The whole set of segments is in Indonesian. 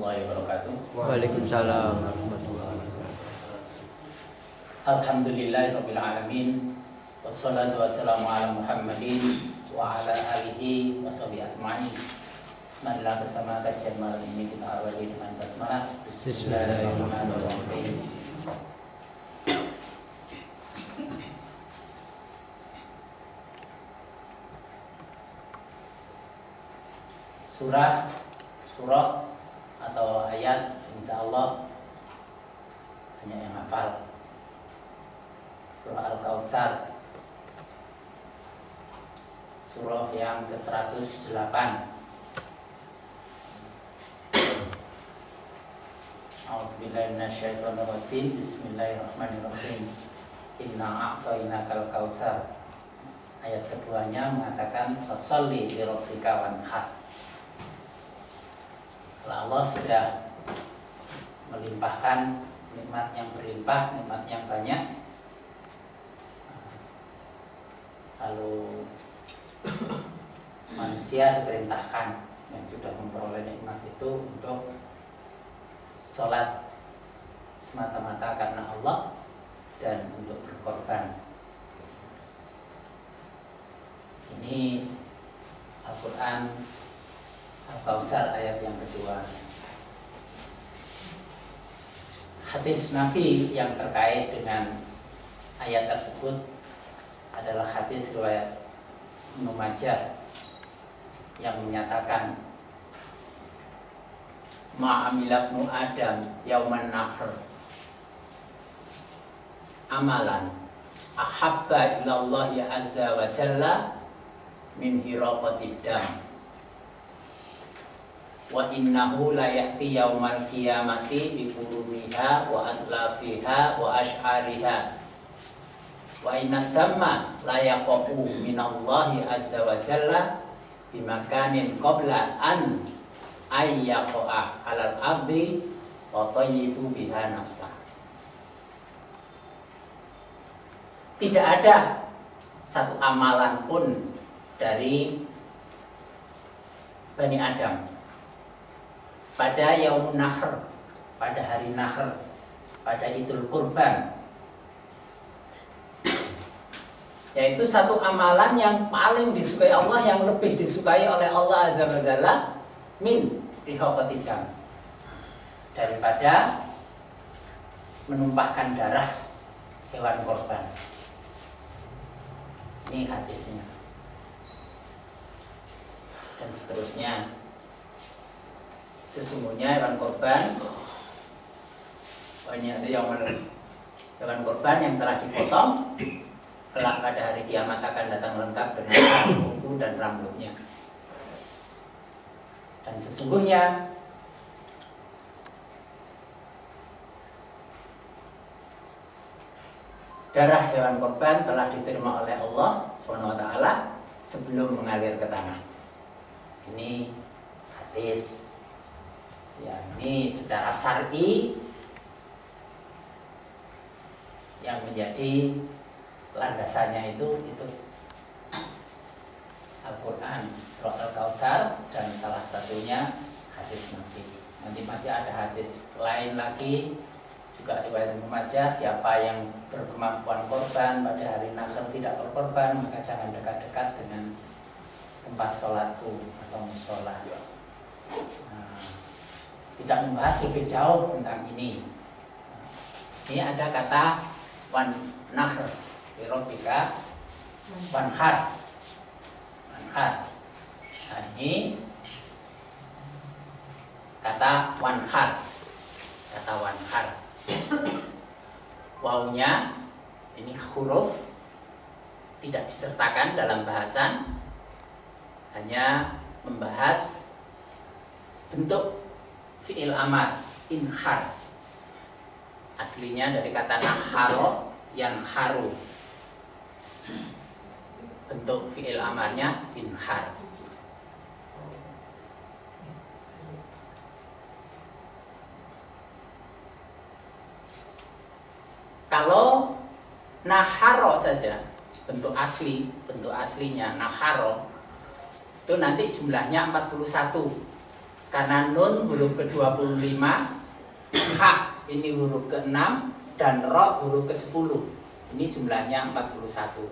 warahmatullahi wabarakatuh. Waalaikumsalam warahmatullahi wabarakatuh. Alhamdulillahirabbil alamin. Wassalatu wassalamu ala Muhammadin wa ala alihi washabihi ajmain. Marilah bersama kajian malam ini kita awali dengan basmalah. Bismillahirrahmanirrahim. Surah atau ayat insya Allah hanya yang hafal. Surah Al-Kautsar, surah yang ke-108. A'udzubillahi minasyaitonirrajim. Bismillahirrahmanirrahim. Inna a'tainakal kautsar. Ayat keduanya mengatakan fasholli li rabbika wanhar. Allah sudah melimpahkan nikmat yang berlimpah, nikmat yang banyak, lalu manusia diperintahkan yang sudah memperoleh nikmat itu untuk sholat semata-mata karena Allah dan untuk berkorban. Ini Al-Quran Al-Kautsar ayat yang kedua. Hadis Nabi yang terkait dengan ayat tersebut adalah hadis riwayat Ibnu Majah yang menyatakan ma'amila ibnu Adam yauman nahr amalan ahabba ilallahi azza wa jalla min hiraqatid dam wa innahu la ya'ti yaumal qiyamati bi qurumiha wa adlafiha wa ash'ariha wa inna damma la yaqu minallahi azza wa jalla bi makanin qabla an ayyaqa 'alal abdi wa tayyibu biha nafsah. Tidak ada satu amalan pun dari Bani Adam pada Yaumun Nahr, pada hari Nahr, pada Idul Kurban, yaitu satu amalan yang paling disukai Allah, yang lebih disukai oleh Allah Azza wa Jalla min rihaqatidam, daripada menumpahkan darah hewan korban. Ini hadisnya. Dan seterusnya. Sesungguhnya hewan korban, ini ada hewan korban yang telah dipotong, kelak pada hari kiamat akan datang lengkap dengan kuku dan rambutnya. Dan sesungguhnya darah hewan korban telah diterima oleh Allah SWT sebelum mengalir ke tanah. Ini hadis. Ya, ini secara syar'i yang menjadi landasannya itu Al-Quran, surah Al-Kautsar, dan salah satunya hadis Nabi. Nanti masih ada hadis lain lagi juga riwayat Ibnu Majah, siapa yang berkemampuan korban pada hari Nahr tidak berkorban, maka jangan dekat-dekat dengan tempat sholatku atau musola. Tidak membahas lebih jauh tentang ini. Ini ada kata wan nahr birobika wanhar. Wanhar. Nah, ini kata wanhar. Kata wanhar. Wawunya ini huruf tidak disertakan dalam bahasan, hanya membahas bentuk fi'il amar, inhar. Aslinya dari kata naharo, yang haru. Bentuk fi'il amarnya inhar. Kalau naharo saja, bentuk aslinya naharo, itu nanti jumlahnya 41. Karena nun huruf ke-25, ha ini huruf ke-6, dan ro huruf ke-10. Ini jumlahnya 41.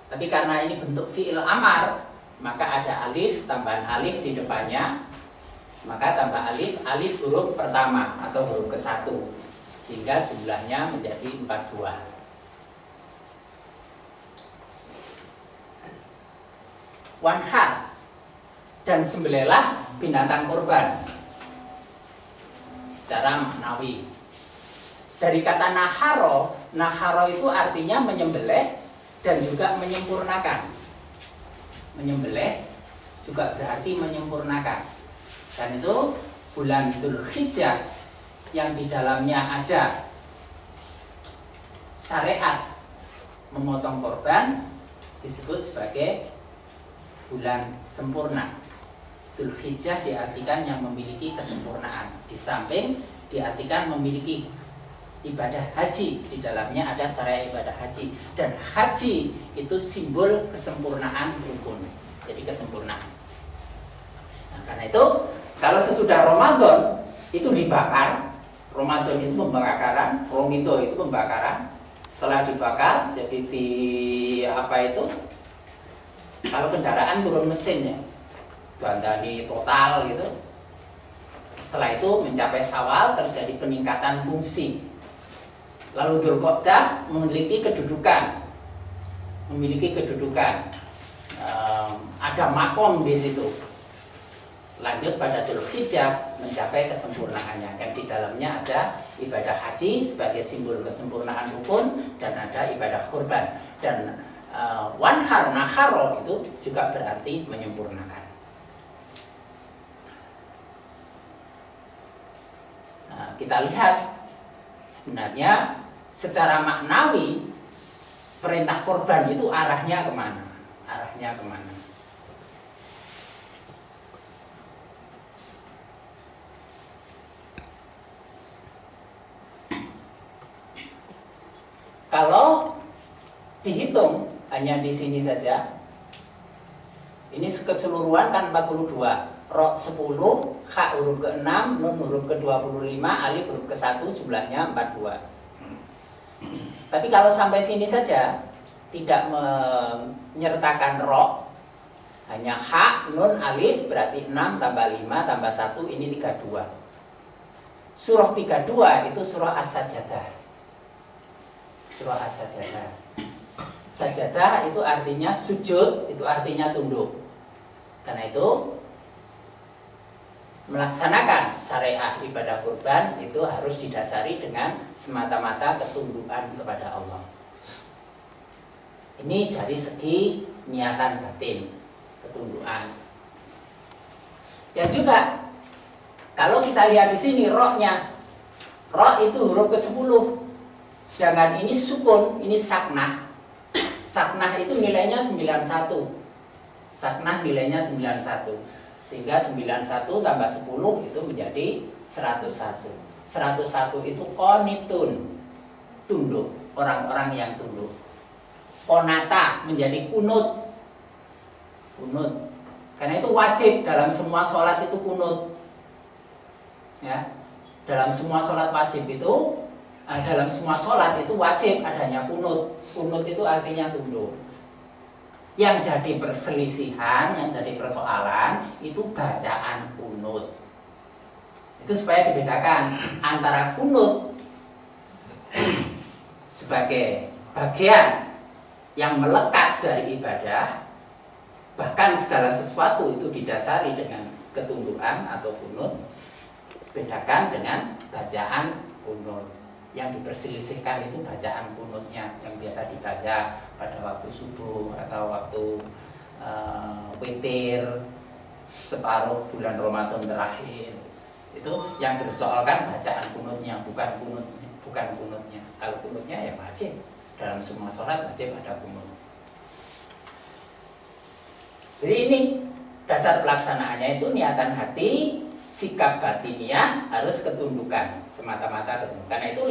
Tapi karena ini bentuk fi'il amar, maka ada alif, tambahan alif di depannya. Maka tambah alif, alif huruf pertama atau huruf ke-1, sehingga jumlahnya menjadi 42. Wanhar, dan sembelihlah binatang kurban secara maknawi. Dari kata naharo, naharo itu artinya menyembelih dan juga menyempurnakan. Menyembelih juga berarti menyempurnakan. Dan itu bulan Dzulhijjah yang di dalamnya ada syariat memotong korban disebut sebagai bulan sempurna. Dzulhijjah diartikan yang memiliki kesempurnaan. Di samping diartikan memiliki ibadah haji, di dalamnya ada syariat ibadah haji. Dan haji itu simbol kesempurnaan rukun. Jadi kesempurnaan. Nah, karena itu kalau sesudah Ramadan itu dibakar. Ramadan itu pembakaran, Romito itu pembakaran. Setelah dibakar jadi di apa itu? Kalau kendaraan turun mesin ya, dandani total gitu. Setelah itu mencapai Syawal terjadi peningkatan fungsi. Lalu Dzulqa'dah memiliki kedudukan, ada makom di situ. Lanjut pada Dzulhijjah mencapai kesempurnaannya, dan di dalamnya ada ibadah haji sebagai simbol kesempurnaan rukun, dan ada ibadah kurban. Dan wanhar, naharo itu juga berarti menyempurnakan. Nah, kita lihat sebenarnya secara maknawi perintah korban itu arahnya kemana? Arahnya kemana? Kalau dihitung hanya di sini saja, ini keseluruhan kan 42. Ro 10, ha huruf ke-6, nun huruf ke-25, alif huruf ke-1, jumlahnya 42. Tapi kalau sampai sini saja tidak menyertakan ro, hanya ha, nun, alif, berarti 6 tambah 5 tambah 1, ini 32. Surah 32 itu surah As-Sajdah. Surah As-Sajdah. Sajadah itu artinya sujud, itu artinya tunduk. Karena itu melaksanakan syariat ibadah kurban itu harus didasari dengan semata-mata ketundukan kepada Allah. Ini dari segi niatan batin, ketundukan. Dan juga kalau kita lihat di sini rohnya, roh itu huruf ke-10. Sedangkan ini sukun, ini saknah. Saknah itu nilainya 91. Saknah nilainya 91. Sehingga 91 tambah 10 itu menjadi 101. 101 itu qonitun, tunduk, orang-orang yang tunduk. Qonata menjadi kunut. Kunut. Karena itu wajib dalam semua sholat itu kunut. Ya. Dalam semua sholat wajib itu, dalam semua sholat itu wajib adanya kunut. Kunut itu artinya tunduk. Yang jadi perselisihan, yang jadi persoalan itu bacaan kunut. Itu supaya dibedakan antara kunut sebagai bagian yang melekat dari ibadah, bahkan segala sesuatu itu didasari dengan ketundukan atau kunut. Bedakan dengan bacaan kunut. Yang diperselisihkan itu bacaan kunutnya yang biasa dibaca pada waktu subuh atau waktu witir separuh bulan Ramadan terakhir. Itu yang bersoalkan bacaan kunutnya, bukan kunutnya. Kalau kunutnya ya wajib dalam semua sholat wajib ada kunut. Jadi ini dasar pelaksanaannya itu niatan hati, sikap batiniah harus ketundukan, semata-mata ketundukan. Karena itu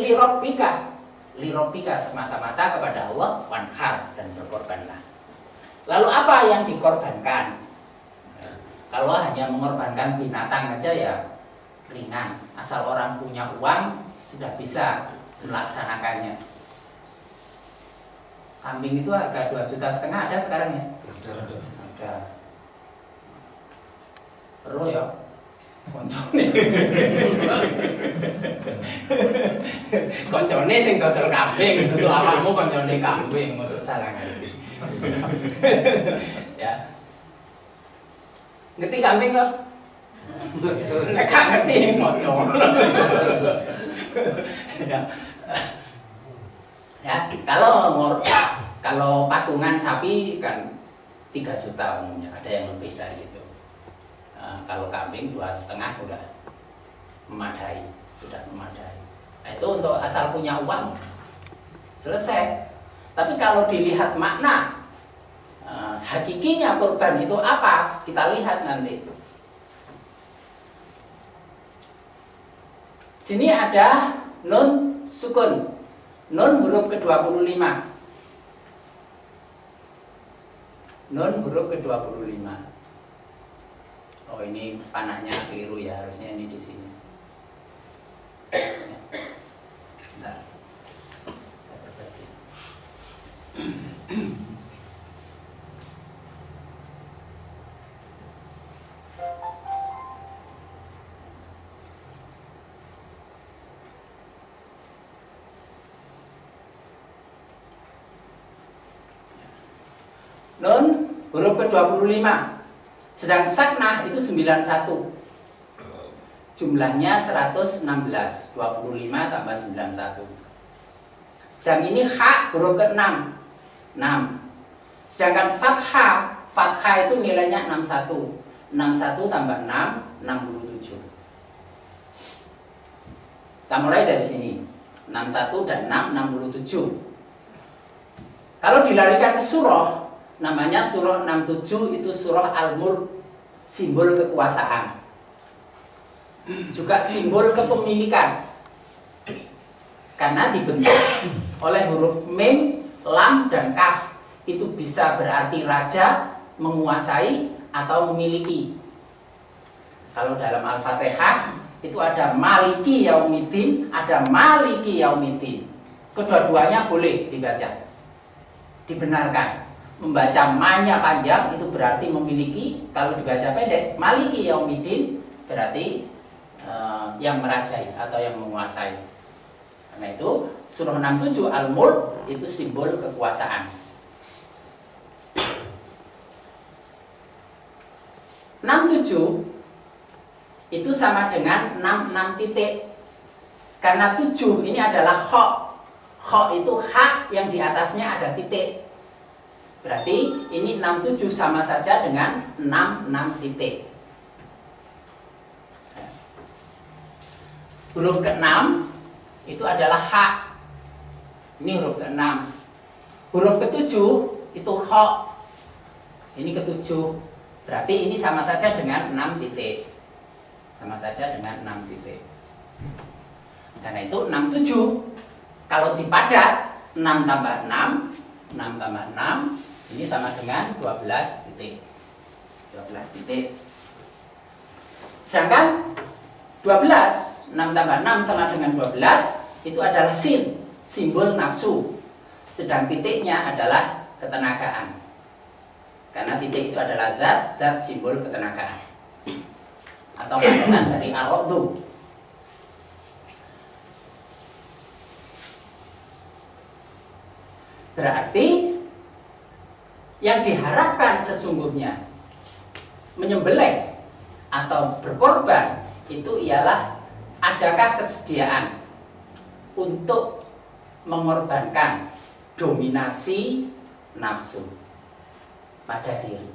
lirobbika semata-mata kepada Allah, wanhar, dan berkorbanlah. Lalu apa yang dikorbankan? Kalau hanya mengorbankan binatang aja ya ringan. Asal orang punya uang sudah bisa melaksanakannya. Kambing itu harga 2,5 juta ada sekarang ya? Ada. Perlu ya? Koncone. Koncone sing dodol kambing, itu awakmu koncone kambing, ojo salah ngerti. Ya. Ngerti kambing kok? Nek gak ngerti moco. Ya, kalau patungan sapi kan 3 juta umumnya, ada yang lebih dari itu. Kalau kambing 2,5 udah memadai, sudah memadai. Nah, itu untuk asal punya uang selesai. Tapi kalau dilihat makna hakikinya kurban itu apa, kita lihat nanti. Sini ada nun sukun, nun huruf ke-25. Nun huruf ke-25. Oh, ini panahnya keliru ya, harusnya ini di sini. Bentar. Saya berbagi. Nun huruf ke-25. Sedang saknah itu 91. Jumlahnya 116. 25 tambah 91. Sedang ini ha huruf ke-6. 6. Sedangkan fathah, fathah itu nilainya 61. 61 tambah 6, 67. Kita mulai dari sini. 61 dan 6, 67. Kalau dilarikan ke surah, namanya surah 67, itu surah Al-Mulk, simbol kekuasaan. Juga simbol kepemilikan. Karena dibentuk oleh huruf mim, lam, dan kaf. Itu bisa berarti raja, menguasai, atau memiliki. Kalau dalam Al-Fatihah itu ada maliki yaumiddin, ada maliki yaumiddin. Kedua-duanya boleh dibaca, dibenarkan. Membaca ma-nya panjang itu berarti memiliki, kalau dibaca pendek maliki yaumiddin berarti yang merajai atau yang menguasai. Karena itu surah 67 Al-Mulk itu simbol kekuasaan. 67 itu sama dengan 66 titik. Karena 7 ini adalah kha. Kha itu hak yang di atasnya ada titik. Berarti ini 67 sama saja dengan 66 titik. Huruf ke-6 itu adalah ha. Ini huruf ke-6. Huruf ke-7 itu kha. Ini ke-7. Berarti ini sama saja dengan 6 titik. Sama saja dengan 6 titik. Karena itu 67. Kalau dipadat 6 tambah 6, 6 tambah 6, ini sama dengan 12 titik. 12 titik. Sedangkan 12, 6 tambah 6 sama dengan 12, itu adalah sin, simbol nafsu. Sedang titiknya adalah ketenagaan. Karena titik itu adalah zat simbol ketenagaan. Atau makna dari ar-raddu. Berarti yang diharapkan sesungguhnya menyembelih atau berkorban itu ialah adakah kesediaan untuk mengorbankan dominasi nafsu pada diri.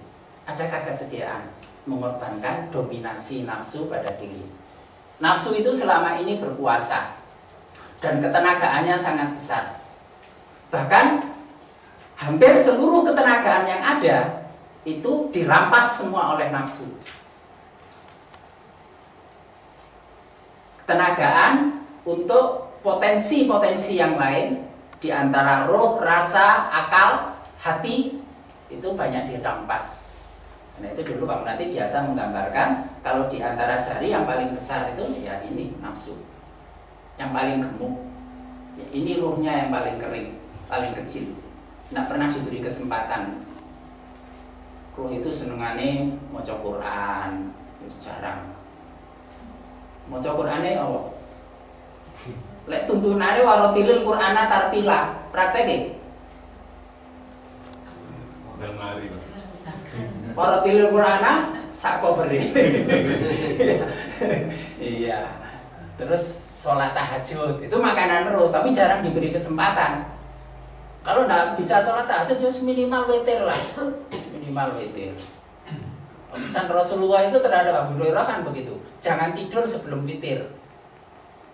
Adakah kesediaan mengorbankan dominasi nafsu pada diri. Nafsu itu selama ini berkuasa dan ketenagaannya sangat besar. Bahkan hampir seluruh ketenagaan yang ada itu dirampas semua oleh nafsu. Ketenagaan untuk potensi-potensi yang lain, di antara roh, rasa, akal, hati, itu banyak dirampas. Nah itu dulu Pak Munati biasa menggambarkan kalau di antara jari yang paling besar itu ya ini nafsu, yang paling gemuk. Ya, ini ruhnya yang paling kering, paling kecil, tidak pernah diberi kesempatan. Ruh itu senengane maca Quran, jarang. Maca Qurane apa? Lek tuntunane waratilil Qur'ana tartila, prakteke. Dan mari. Waratilil Qur'ana sak kobere. Iya. Terus sholat tahajud itu makanan roh, tapi jarang diberi kesempatan. Kalau nggak bisa sholat tahajud, harus minimal witir lah, minimal witir. Pesan Rasulullah itu terhadap Abu Hurairah kan begitu, jangan tidur sebelum witir.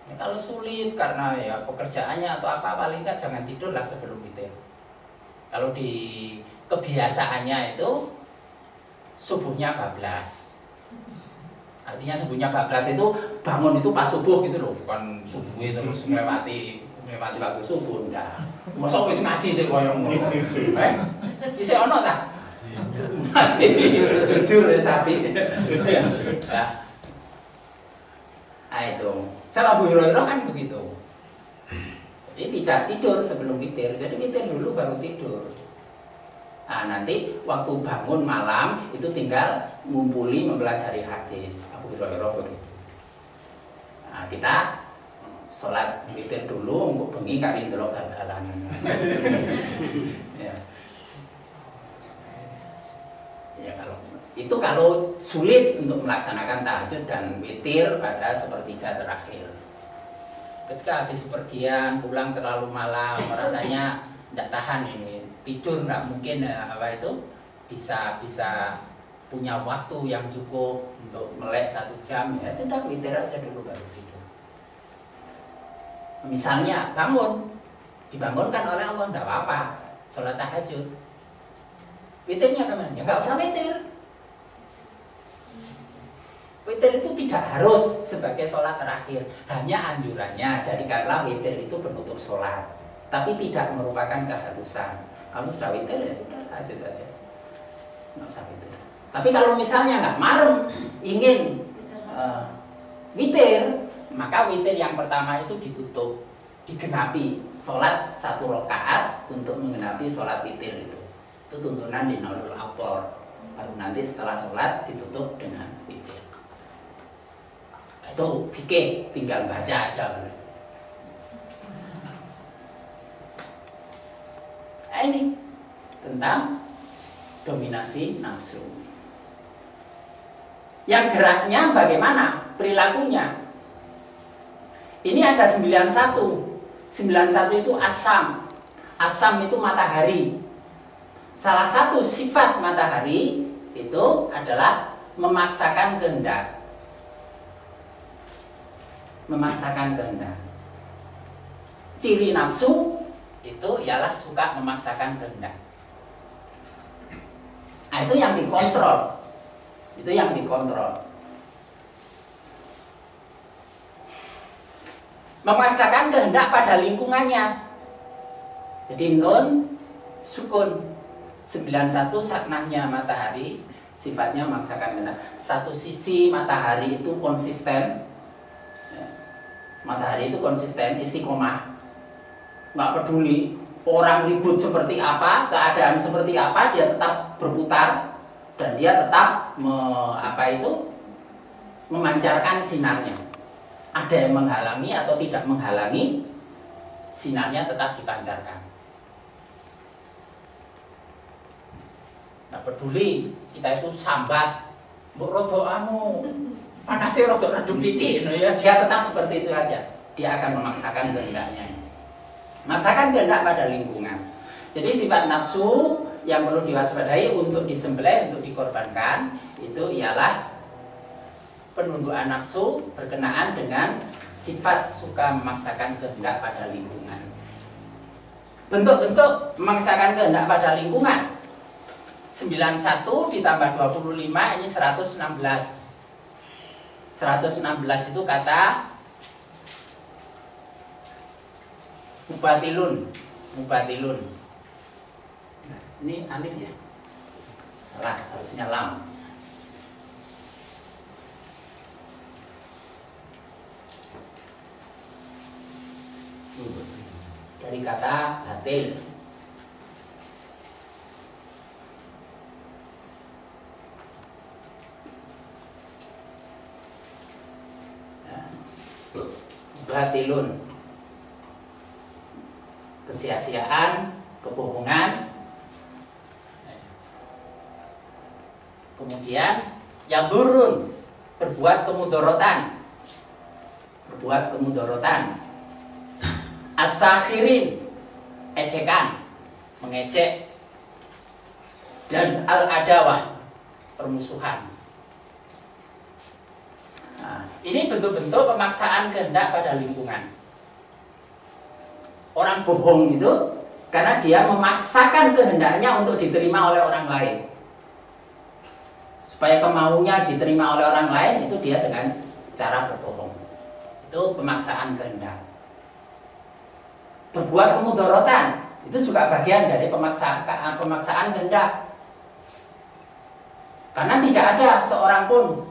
Ya, kalau sulit karena ya pekerjaannya atau apa, paling nggak jangan tidur lah sebelum witir. Kalau di kebiasaannya itu subuhnya bablas. Artinya subuhnya bablas itu bangun itu pas subuh gitu loh, bukan subuh terus melewati waktu subuh ndak. Mosok wis ngaji sik koyo ngono. Isih ono ta? Masih jujur ya sapi. Ya. Itu. Sama Abu Hurairah kan begitu. Jadi tidak tidur sebelum witir. Jadi witir dulu baru tidur. Nah, nanti waktu bangun malam itu tinggal ngumpuli mempelajari hadis. Abu Hurairah begitu. Nah, kita sholat witir dulu untuk bengi kali ndelok bal-balan. Ya. Ya kalau sulit untuk melaksanakan tahajud dan witir pada sepertiga terakhir. Ketika habis pergian pulang terlalu malam, rasanya tidak tahan ini tidur, nggak mungkin bisa punya waktu yang cukup untuk melek 1 jam, ya sudah witir aja dulu baru tidur. Misalnya dibangunkan oleh Allah, tidak apa-apa, sholat tahajud. Witirnya kemana? Ya nggak usah witir. Witir itu tidak harus sebagai sholat terakhir, hanya anjurannya. Jadikanlah witir itu penutup sholat, tapi tidak merupakan keharusan. Kamu sudah witir ya sudah, tahajud aja, nggak usah witir. Tapi kalau misalnya nggak marem, ingin witir, maka witir yang pertama itu ditutup, digenapi sholat 1 rakaat untuk menggenapi sholat witir itu. Itu tuntunan di Naulul Autor. Baru nanti setelah sholat ditutup dengan witir. Itu fikih, tinggal baca aja. Nah, ini tentang dominasi nafsu. Yang geraknya bagaimana? Perilakunya. Ini ada 91. 91 itu asam. Asam itu matahari. Salah satu sifat matahari itu adalah memaksakan kehendak. Memaksakan kehendak. Ciri nafsu itu ialah suka memaksakan kehendak. Nah, itu yang dikontrol. Itu yang dikontrol. Memaksakan kehendak pada lingkungannya. Jadi nun sukun. 91 saknahnya matahari, sifatnya memaksakan kehendak. Satu sisi matahari itu konsisten. Matahari itu konsisten, istiqomah, nggak peduli orang ribut seperti apa, keadaan seperti apa, dia tetap berputar dan dia tetap memancarkan sinarnya. Ada yang menghalangi atau tidak menghalangi, sinarnya tetap dipancarkan. Nggak peduli kita itu sambat, mbok rodo panasnya rodo redup didik, ya dia tetap seperti itu aja. Dia akan memaksakan kehendaknya. Memaksakan kehendak pada lingkungan. Jadi sifat nafsu yang perlu diwaspadai untuk disembelih, untuk dikorbankan, itu ialah penundukan nafsu berkenaan dengan sifat suka memaksakan kehendak pada lingkungan. Bentuk-bentuk memaksakan kehendak pada lingkungan. 91 ditambah 25 ini 116. 116 itu kata mubatilun. Nah, ini alif ya. Salah, harusnya lam. Dari kata batil. Batilun, kesia-siaan, kebohongan. Kemudian yadurun, berbuat kemudorotan, as-sakhirin, ejekan, mengecek. Dan al-adawah, permusuhan. Nah, ini bentuk-bentuk pemaksaan kehendak pada lingkungan. Orang bohong itu karena dia memaksakan kehendaknya untuk diterima oleh orang lain. Supaya kemaunya diterima oleh orang lain, itu dia dengan cara berbohong. Itu pemaksaan kehendak. Berbuat kemudorotan, itu juga bagian dari pemaksaan kehendak. Karena tidak ada seorang pun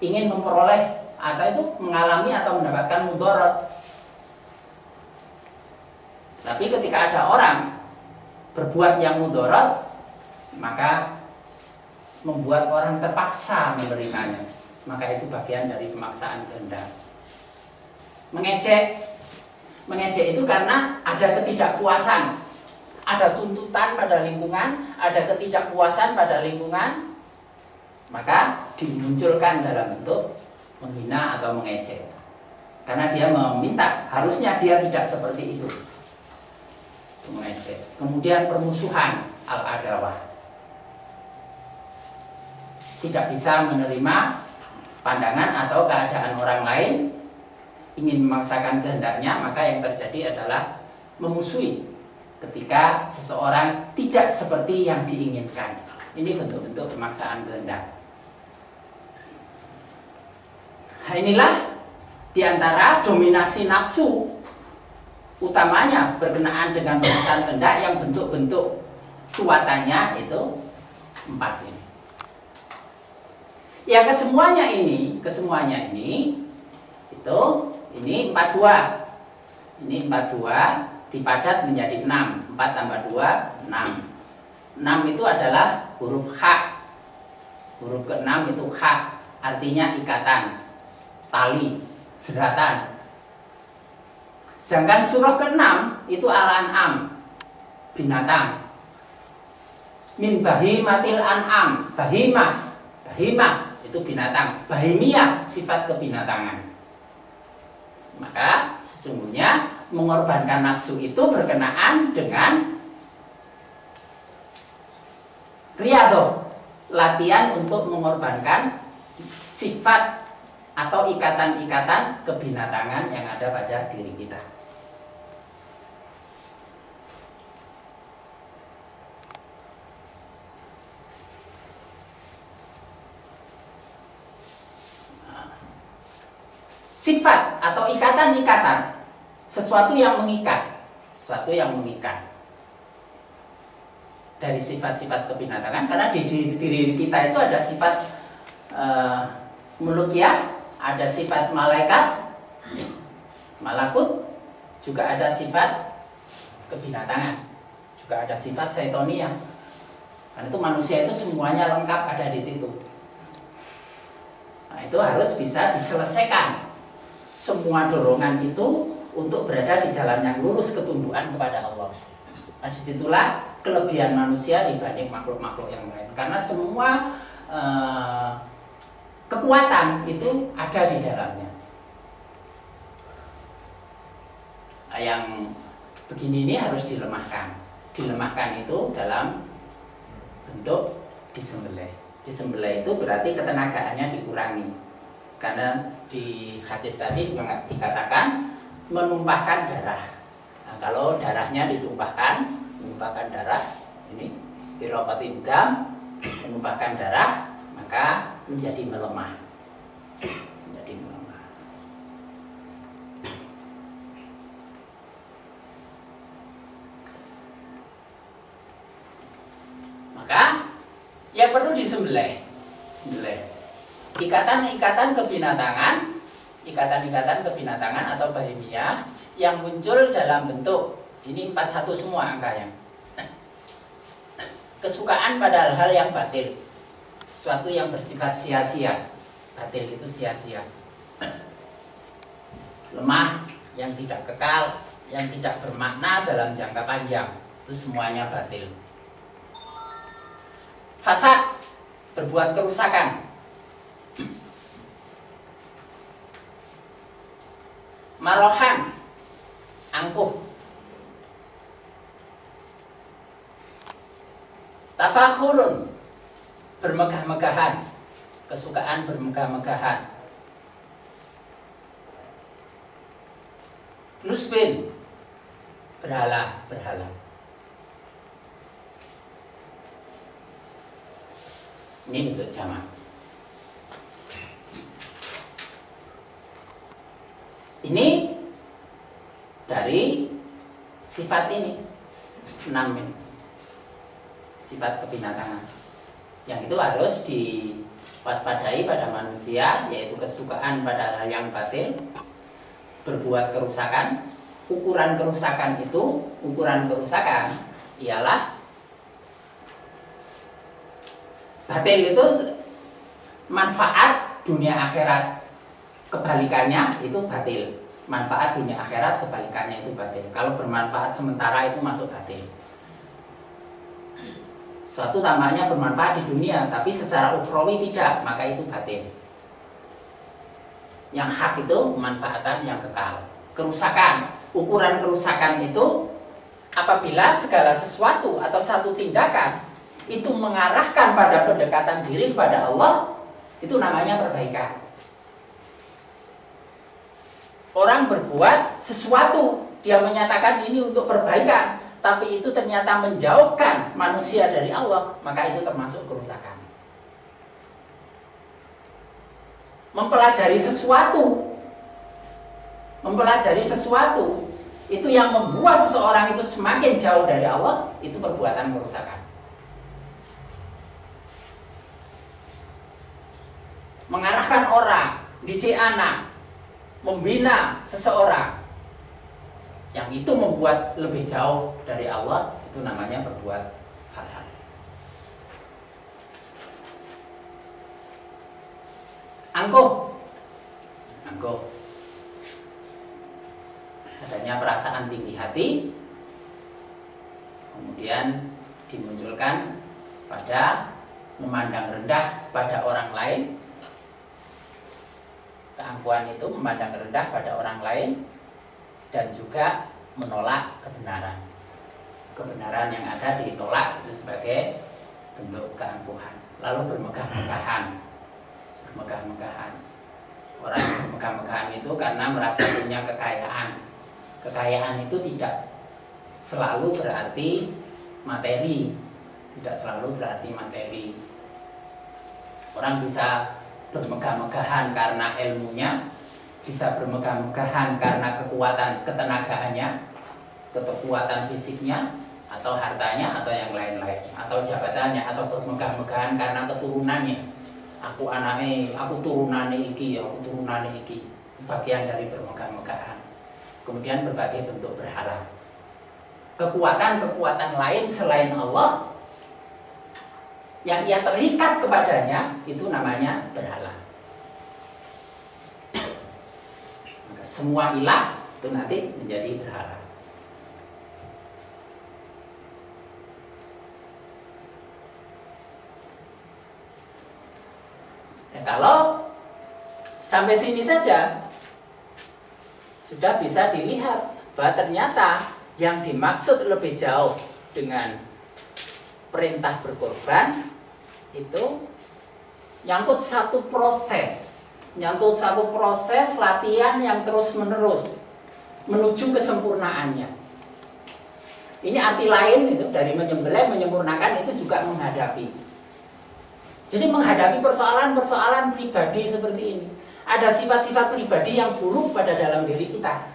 ingin memperoleh atau itu mengalami atau mendapatkan mudarat. Tapi ketika ada orang berbuat yang mudarat, maka membuat orang terpaksa menerimanya. Maka itu bagian dari pemaksaan kehendak. Mengejek itu karena ada ketidakpuasan, ada tuntutan pada lingkungan, ada ketidakpuasan pada lingkungan, maka dimunculkan dalam bentuk menghina atau mengejek. Karena dia meminta, harusnya dia tidak seperti itu, mengejek. Kemudian permusuhan, al-adawah, tidak bisa menerima pandangan atau keadaan orang lain, ingin memaksakan kehendaknya, maka yang terjadi adalah memusuhi ketika seseorang tidak seperti yang diinginkan. Ini bentuk-bentuk pemaksaan kehendak. Nah, inilah diantara dominasi nafsu, utamanya berkenaan dengan pemaksaan kehendak yang bentuk-bentuk kuatannya itu 4 ini. Yang kesemuanya ini itu ini 42. Ini 42 dipadat menjadi 6. 4 tambah 2 6. 6 itu adalah huruf H. Huruf ke-6 itu H, artinya ikatan, tali, jeratan. Sedangkan surah ke-6 itu Al-An'am, binatang. Min bahimatil an'am, bahimah itu binatang, bahimiyah sifat kebinatangan. Maka sesungguhnya mengorbankan nafsu itu berkenaan dengan riyadhah, latihan untuk mengorbankan sifat atau ikatan-ikatan kebinatangan yang ada pada diri kita. Sifat atau ikatan-ikatan, sesuatu yang mengikat, dari sifat-sifat kebinatangan. Karena di diri kita itu ada sifat mulukiyah, ada sifat malaikat, malakut, juga ada sifat kebinatangan, juga ada sifat syaitoniyah. Karena itu manusia itu semuanya lengkap ada di situ. Nah, itu harus bisa diselesaikan semua dorongan itu untuk berada di jalan yang lurus, ketundukan kepada Allah. Nah, disitulah kelebihan manusia dibanding makhluk-makhluk yang lain. Karena semua kekuatan itu ada di dalamnya. Nah, yang begini ini harus dilemahkan. Dilemahkan itu dalam bentuk disembelih. Disembelih itu berarti ketenagaannya dikurangi. Karena di hadis tadi juga dikatakan menumpahkan darah. Nah, kalau darahnya ditumpahkan, menumpahkan darah ini biraqatin dam, menumpahkan darah, maka menjadi melemah. Maka Ya perlu disembelih. Sembelih. Ikatan-ikatan kebinatangan atau bahimiyah yang muncul dalam bentuk ini 41 semua angkanya. Kesukaan pada hal-hal yang batil, sesuatu yang bersifat sia-sia. Batil itu sia-sia. Lemah, yang tidak kekal, yang tidak bermakna dalam jangka panjang, itu semuanya batil. Fasad, berbuat kerusakan. Marohan, angkuh. Tafakhurun, bermegah-megahan, kesukaan bermegah-megahan. Nusbin, berhala. Ini bentuk jamak. Ini dari sifat ini 6 ini. Sifat kebinatangan yang itu harus diwaspadai pada manusia, yaitu kesukaan pada hal yang batil, berbuat kerusakan. Ukuran kerusakan ialah batil itu manfaat dunia akhirat, kebalikannya itu batil. Manfaat dunia akhirat, kebalikannya itu batil. Kalau bermanfaat sementara itu masuk batil. Suatu tampaknya bermanfaat di dunia, tapi secara ukhrawi tidak, maka itu batil. Yang hak itu pemanfaatan yang kekal. Kerusakan, ukuran kerusakan itu apabila segala sesuatu atau satu tindakan itu mengarahkan pada pendekatan diri kepada Allah, itu namanya perbaikan. Orang berbuat sesuatu, dia menyatakan ini untuk perbaikan, tapi itu ternyata menjauhkan manusia dari Allah, maka itu termasuk kerusakan. Mempelajari sesuatu itu yang membuat seseorang itu semakin jauh dari Allah, itu perbuatan kerusakan. Mengarahkan orang, didik anak, membina seseorang yang itu membuat lebih jauh dari Allah, itu namanya berbuat fasad. Angkuh, adanya perasaan tinggi hati, kemudian dimunculkan pada memandang rendah pada orang lain. Keangkuhan itu memandang rendah pada orang lain dan juga menolak kebenaran. Kebenaran yang ada ditolak itu sebagai bentuk keangkuhan. Lalu bermegah-megahan. Orang bermegah-megahan itu karena merasa punya kekayaan. Kekayaan itu tidak selalu berarti materi. Orang bisa bermegah-megahan karena ilmunya, bisa bermegah-megahan karena kekuatan ketenagaannya, kekuatan fisiknya, atau hartanya, atau yang lain-lain, atau jabatannya, atau bermegah-megahan karena keturunannya. Aku anaknya, aku turunannya iki, bagian dari bermegah-megahan. Kemudian berbagai bentuk berhala. Kekuatan-kekuatan lain selain Allah yang ia terikat kepadanya, itu namanya berhala. Maka semua ilah itu nanti menjadi berhala. Kalau sampai sini saja sudah bisa dilihat bahwa ternyata yang dimaksud lebih jauh dengan perintah berkorban itu nyangkut satu proses latihan yang terus menerus menuju kesempurnaannya. Ini arti lain itu dari menyembelih, menyempurnakan itu juga menghadapi. Jadi menghadapi persoalan-persoalan pribadi seperti ini. Ada sifat-sifat pribadi yang buruk pada dalam diri kita.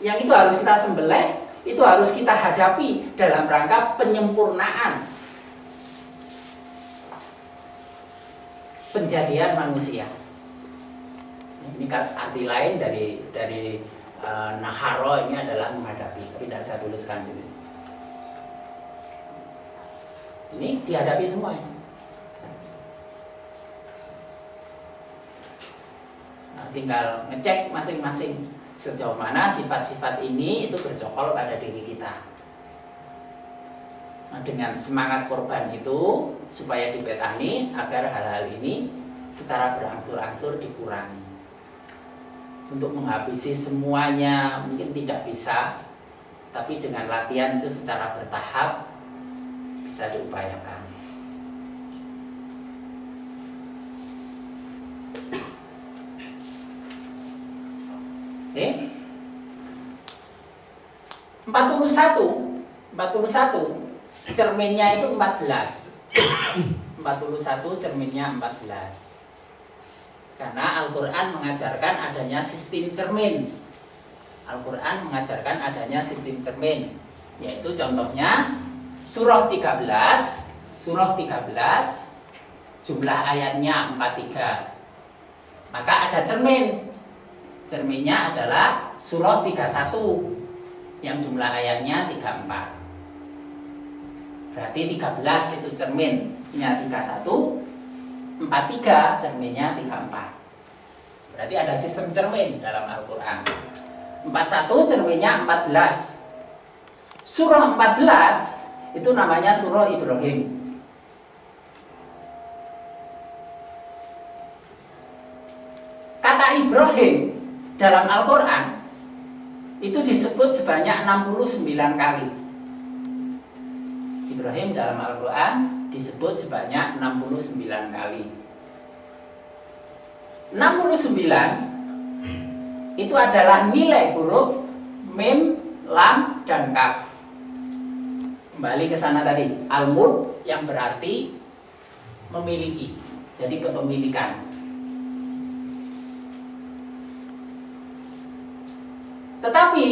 Yang itu harus kita sembelih, itu harus kita hadapi dalam rangka penyempurnaan. penjadian manusia. Ini arti lain dari naharo ini adalah menghadapi, tapi tidak saya tuliskan gitu. Ini dihadapi semua ini. Nah, tinggal ngecek masing-masing sejauh mana sifat-sifat ini itu bercokol pada diri kita. Nah, dengan semangat korban itu supaya dipetani agar hal-hal ini secara berangsur-angsur dikurangi. Untuk menghabisi semuanya mungkin tidak bisa, tapi dengan latihan itu secara bertahap bisa diupayakan. Oke. 41 cerminnya itu 14. 41 cerminnya 14. Karena Al-Quran mengajarkan adanya sistem cermin. Al-Quran mengajarkan adanya sistem cermin, yaitu contohnya surah 13 jumlah ayatnya 43. Maka ada cermin. Cerminnya adalah surah 31 yang jumlah ayatnya 34. Berarti 13 itu cerminnya 31, 43 cerminnya 34. Berarti ada sistem cermin dalam Al-Quran. 41 cerminnya 14. Surah 14 itu namanya surah Ibrahim. Kata Ibrahim dalam Al-Quran itu disebut sebanyak 69 kali. Ibrahim dalam Al-Quran disebut sebanyak 69 kali. 69 itu adalah nilai huruf mim, lam, dan kaf. Kembali ke sana tadi, al-mulk yang berarti memiliki. Jadi kepemilikan. Tetapi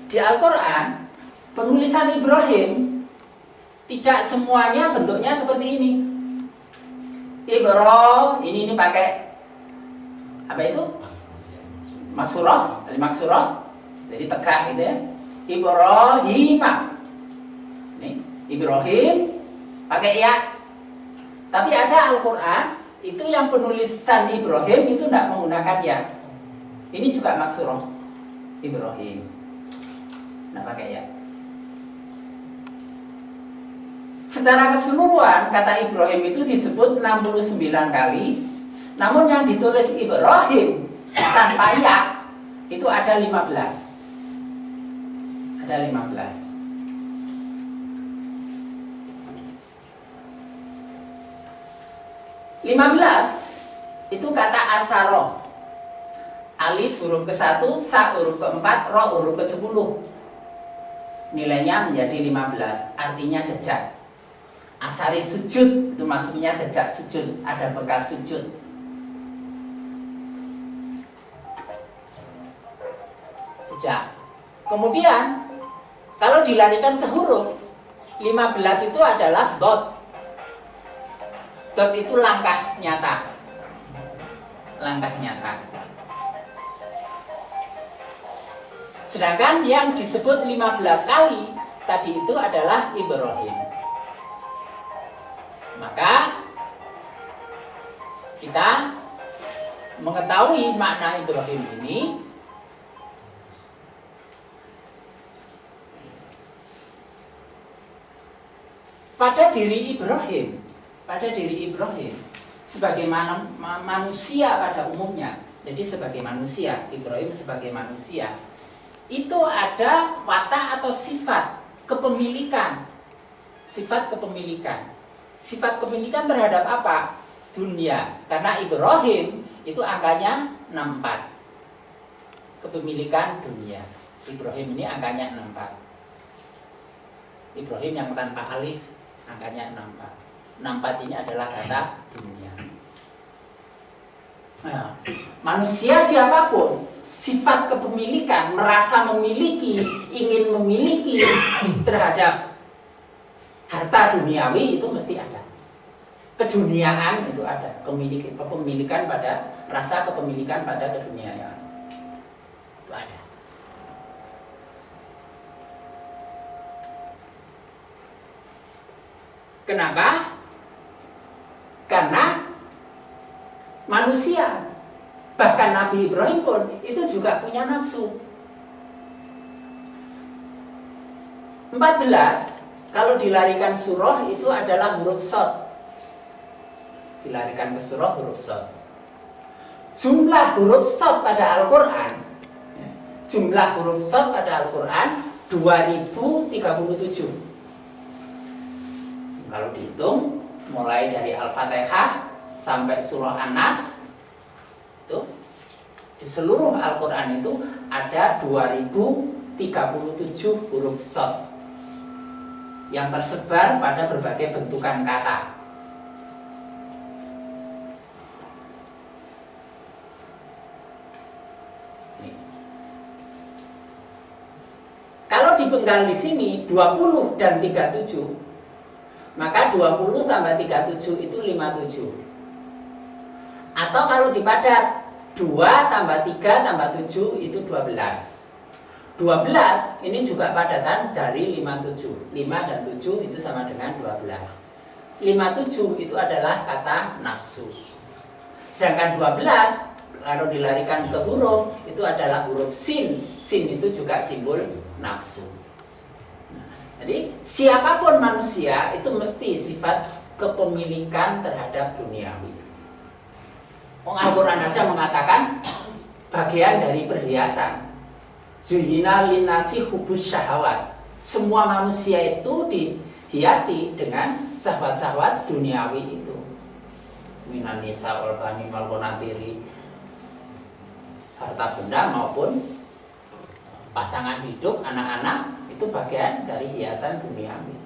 di Al-Quran penulisan Ibrahim tidak semuanya bentuknya seperti ini. Ini pakai apa itu? Maksurah, jadi tegak gitu ya. Ibrahimah. Nih, Ibrahim pakai ya. Tapi ada Al-Quran itu yang penulisan Ibrahim itu tidak menggunakan ya. Ini juga maksurah Ibrahim. Nah, pakai ya. Secara keseluruhan kata Ibrahim itu disebut 69 kali. Namun yang ditulis Ibrahim tanpa ya itu ada 15. Ada 15. Itu kata asaro. Alif huruf ke-1, sa huruf ke-4, ro huruf ke-10. Nilainya menjadi 15. Artinya jejak. Asari sujud, itu maksudnya jejak sujud, ada bekas sujud. Jejak. Kemudian kalau dilarikan ke huruf, 15 itu adalah dot. Dot itu langkah nyata. Langkah nyata. Sedangkan yang disebut 15 kali tadi itu adalah Ibrahim. Maka kita mengetahui makna Ibrahim ini pada diri Ibrahim sebagaimana manusia pada umumnya. Jadi sebagai manusia, Ibrahim sebagai manusia itu ada watak atau sifat kepemilikan. Sifat kepemilikan terhadap apa? Dunia. Karena Ibrahim itu angkanya 64. Kepemilikan dunia. Ibrahim ini angkanya 64. Ibrahim yang tanpa alif angkanya 64. 64 ini adalah kata dunia. Nah, manusia siapapun, sifat kepemilikan, merasa memiliki, ingin memiliki terhadap harta duniawi itu mesti ada. keduniaan itu ada, kepemilikan pada rasa kepemilikan pada keduniaan itu ada. Kenapa? Karena manusia, bahkan Nabi Ibrahim pun itu juga punya nafsu. 14 kalau dilarikan surah itu adalah huruf shad. Dilarikan ke surah huruf shad. Jumlah huruf shad pada Al-Quran, jumlah huruf shad pada Al-Quran 2037. Kalau dihitung mulai dari Al-Fatihah sampai surah An-Nas itu di seluruh Al-Quran itu ada 2037 huruf shad yang tersebar pada berbagai bentukan kata. Kalau dipenggal di sini 20 dan 37, maka 20 tambah 37 itu 57. Atau kalau dipadat 2 tambah 3 tambah 7 itu 12. 12 ini juga padatan dari 57. 5 dan 7 itu sama dengan 12. 57 itu adalah kata nafsu. Sedangkan 12 kalau dilarikan ke huruf itu adalah huruf sin. Sin itu juga simbol nafsu. Jadi siapapun manusia itu mesti sifat kepemilikan terhadap duniawi. Al-Quran aja mengatakan bagian dari perhiasan. Zuhina linnasi hubus syahwat. Semua manusia itu dihiasi dengan syahwat-syahwat duniawi itu. Minan nisa wal bani wal qanatiri, harta benda maupun pasangan hidup, anak-anak itu bagian dari hiasan duniawi.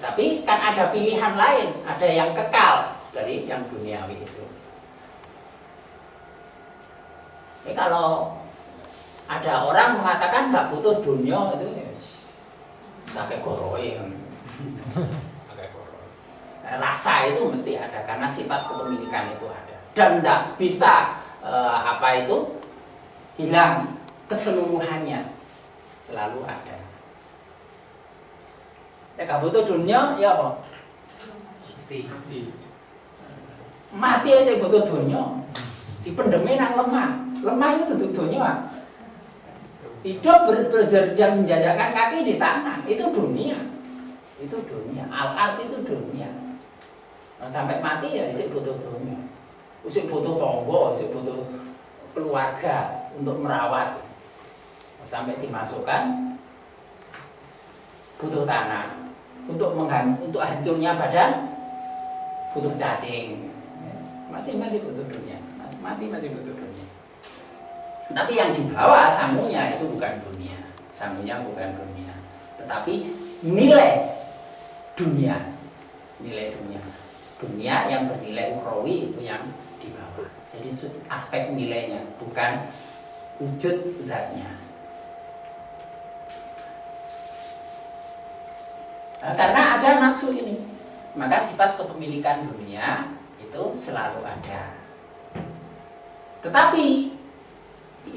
Tapi kan ada pilihan lain, ada yang kekal dari yang duniawi itu. Ini kalau ada orang mengatakan nggak butuh dunia itu, sakit goroi. Rasa itu mesti ada karena sifat kepemilikan itu ada dan tidak bisa hilang keseluruhannya, selalu ada. Ya gak butuh dunia, ya apa? Mati aja butuh dunia. Dipendemi nang lemah. Lemah itu butuh dunia. Hidup berjajar menjajakan kaki di tanah, itu dunia. Itu dunia. Al-ard itu dunia. Nah, sampai mati ya isih butuh dunia. Isih butuh tonggo, isih butuh keluarga untuk merawat. Sampai dimasukkan butuh tanah untuk hancurnya badan, butuh cacing, masih butuh dunia, masih butuh dunia. Tapi yang dibawa sangunya itu bukan dunia, sangunya bukan dunia, tetapi nilai dunia yang bernilai ukhrawi itu yang dibawa. Jadi aspek nilainya bukan wujud zatnya. Nah, karena ada nafsu ini, maka sifat kepemilikan dunia itu selalu ada. Tetapi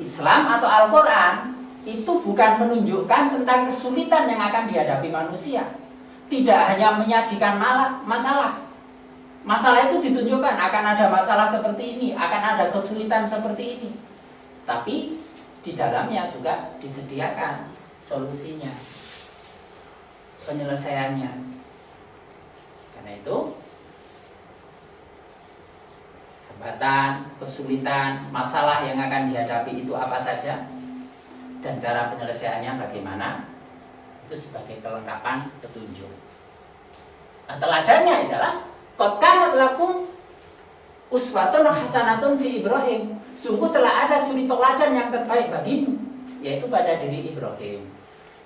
Islam atau Al-Quran itu bukan menunjukkan tentang kesulitan yang akan dihadapi manusia. Tidak hanya menyajikan masalah. Masalah itu ditunjukkan akan ada masalah seperti ini, akan ada kesulitan seperti ini. Tapi di dalamnya juga disediakan solusinya, penyelesaiannya. Karena itu hambatan, kesulitan, masalah yang akan dihadapi itu apa saja dan cara penyelesaiannya bagaimana, itu sebagai kelengkapan petunjuk. Nah, teladannya adalah qad kanat lakum uswatun hasanatun fi Ibrahim. Sungguh telah ada suri teladan yang terbaik bagimu, yaitu pada diri Ibrahim.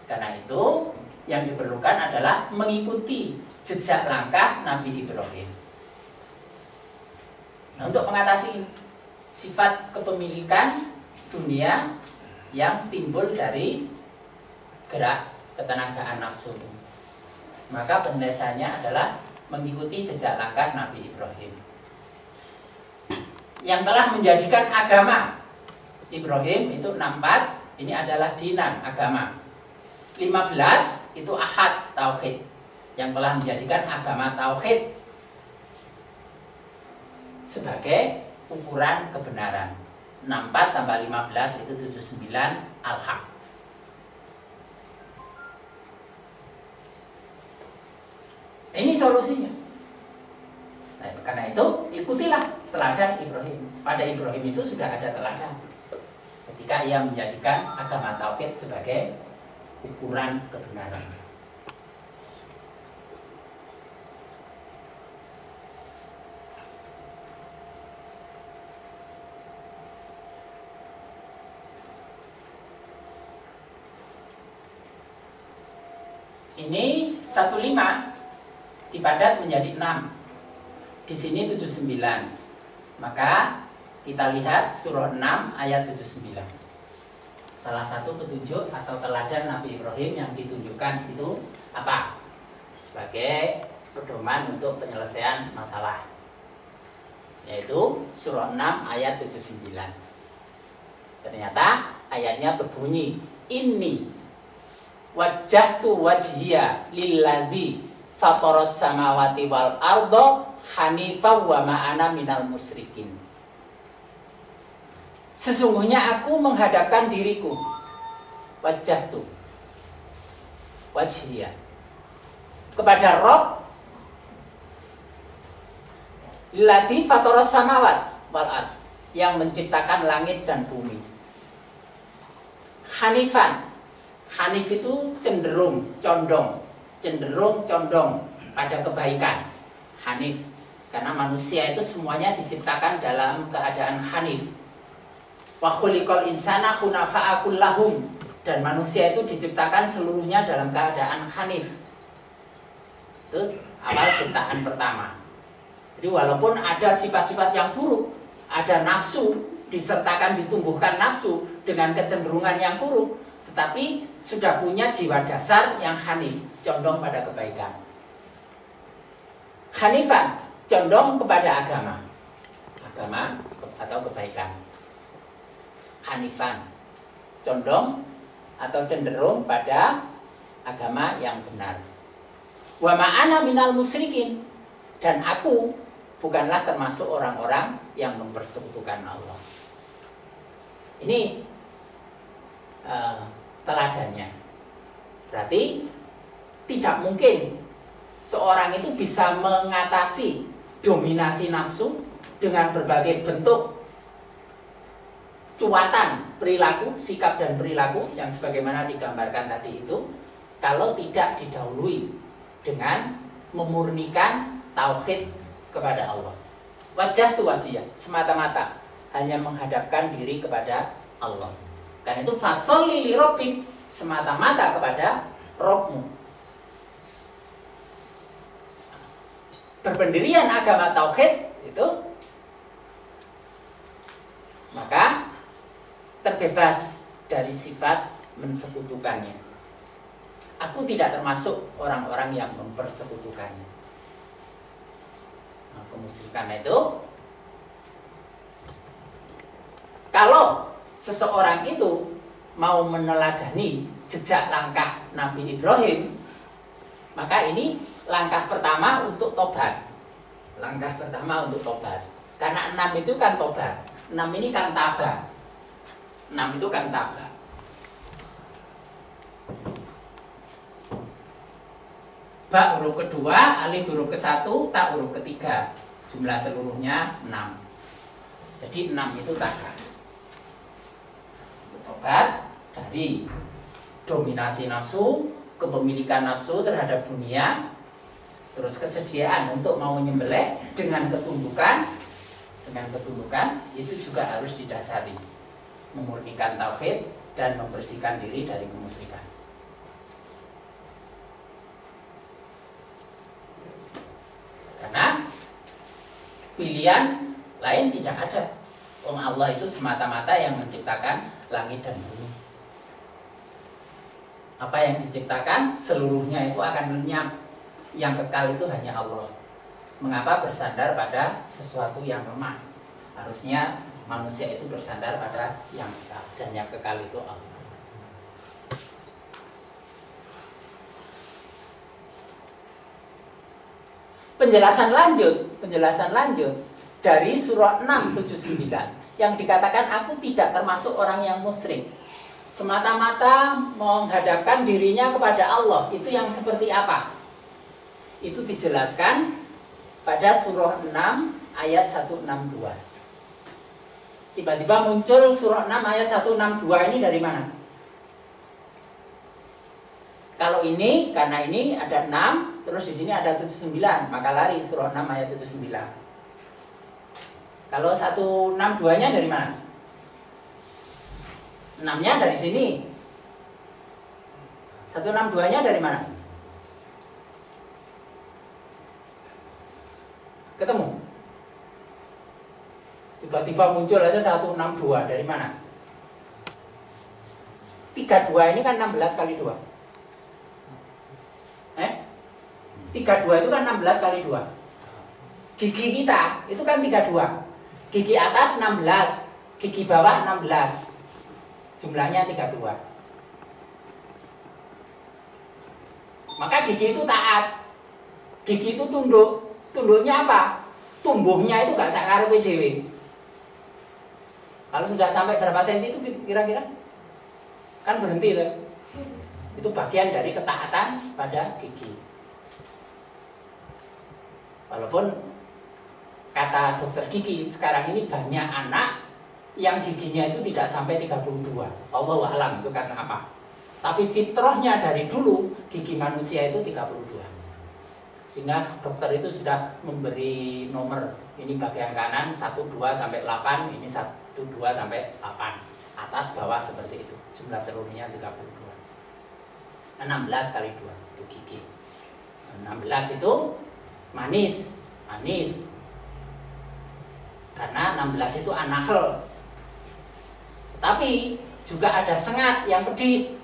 Karena itu yang diperlukan adalah mengikuti jejak langkah Nabi Ibrahim. Nah, untuk mengatasi sifat kepemilikan dunia yang timbul dari gerak ketenagaan nafsu, Maka penyelesaiannya adalah mengikuti jejak langkah Nabi Ibrahim yang telah menjadikan agama. Ibrahim itu 64, ini adalah dinan, agama. 15 itu ahad, tauhid, yang telah menjadikan agama tauhid sebagai ukuran kebenaran. 64 tambah 15 itu 79, al-haq. Ini solusinya. Nah, karena itu ikutilah teladan Ibrahim. Pada Ibrahim itu sudah ada teladan ketika ia menjadikan agama tauhid sebagai ukuran kebenaran. Ini 15 dipadat menjadi 6. Di sini 79. Maka kita lihat surah 6 ayat 79. Salah satu petunjuk atau teladan Nabi Ibrahim yang ditunjukkan itu apa? Sebagai pedoman untuk penyelesaian masalah, yaitu surah 6 ayat 79. Ternyata ayatnya berbunyi, inni wajjahtu wajhiya lilladzi fataras samawati wal ardo hanifan wa ma'ana minal musyrikin. Sesungguhnya aku menghadapkan diriku, wajjahtu wajhiya, kepada Rabb lilladzi fataras samawat wal ard, yang menciptakan langit dan bumi. Hanifan, hanif itu cenderung, condong pada kebaikan. Hanif, karena manusia itu semuanya diciptakan dalam keadaan hanif. Wa khuliqal insana hunafa'a kullahum, dan manusia itu diciptakan seluruhnya dalam keadaan hanif. Itu awal ciptaan pertama. Jadi walaupun ada sifat-sifat yang buruk, ada nafsu, disertakan ditumbuhkan nafsu dengan kecenderungan yang buruk, tetapi sudah punya jiwa dasar yang hanif, condong pada kebaikan. Hanifan, condong kepada agama atau kebaikan. Hanifan, condong atau cenderung pada agama yang benar. Wa ma'ana minal musyrikin, dan aku bukanlah termasuk orang-orang yang mempersekutukan Allah. Ini teladannya. Berarti tidak mungkin seorang itu bisa mengatasi dominasi nafsu dengan berbagai bentuk cuatan perilaku, sikap dan perilaku yang sebagaimana digambarkan tadi itu, kalau tidak didahului dengan memurnikan tauhid kepada Allah. Wajjahtu wajhiya, semata-mata hanya menghadapkan diri kepada Allah. Karena itu fasholli li rabbik, semata-mata kepada Rabbmu. Berpendirian agama tauhid itu, maka terbebas dari sifat mensekutukannya. Aku tidak termasuk orang-orang yang mempersekutukannya. Nah, kemusyrikan itu, kalau seseorang itu mau meneladani jejak langkah Nabi Ibrahim, maka ini langkah pertama untuk tobat. Langkah pertama untuk tobat. Karena 6 itu kan tobat. 6 ini kan tabah. 6 itu kan tabah. Ba huruf kedua, alif huruf ke-1, ta huruf ketiga. Jumlah seluruhnya 6. Jadi 6 itu tabah. Tobat dari dominasi nafsu, kepemilikan nafsu terhadap dunia, terus kesediaan untuk mau menyembelih dengan ketundukan, itu juga harus didasari memurnikan tauhid dan membersihkan diri dari kemusyrikan. Karena pilihan lain tidak ada. Allah itu semata-mata yang menciptakan langit dan bumi. Apa yang diciptakan seluruhnya itu akan lenyap Yang kekal itu hanya Allah. Mengapa bersandar pada sesuatu yang lemah? Harusnya manusia itu bersandar pada yang kekal, dan yang kekal itu Allah. Penjelasan lanjut dari surah 679 yang dikatakan aku tidak termasuk orang yang musyrik. Semata-mata menghadapkan dirinya kepada Allah. Itu yang seperti apa? Itu dijelaskan pada surah 6 ayat 162. Tiba-tiba muncul surah 6 ayat 162 ini dari mana? Kalau ini, karena ini ada 6, terus di sini ada 79, maka lari surah 6 ayat 79. Kalau 162-nya dari mana? 6-nya dari sini. 162-nya dari mana? Ketemu? Tiba-tiba muncul aja 162, dari mana? 32 ini kan 16 kali 2. 32 itu kan 16 kali 2. Gigi kita itu kan 32. Gigi atas 16, gigi bawah 16. Jumlahnya 32. Maka gigi itu taat. Gigi itu tunduk. Tunduknya apa? Tumbuhnya itu gak sakarepe dhewe. Kalau sudah sampai berapa senti itu kira-kira? Kan berhenti tuh. Itu bagian dari ketaatan pada gigi. Walaupun kata dokter gigi sekarang ini banyak anak yang giginya itu tidak sampai 32. Allahu a'lam itu karena apa. Tapi fitrahnya dari dulu gigi manusia itu 32. Sehingga dokter itu sudah memberi nomor. Ini bagian kanan 12 sampai 8, ini 12 sampai 8. Atas bawah seperti itu. Jumlah seluruhnya 32. 16 kali 2 itu gigi. 16 itu manis. Karena 16 itu anakhel. Tapi juga ada sengat yang pedih.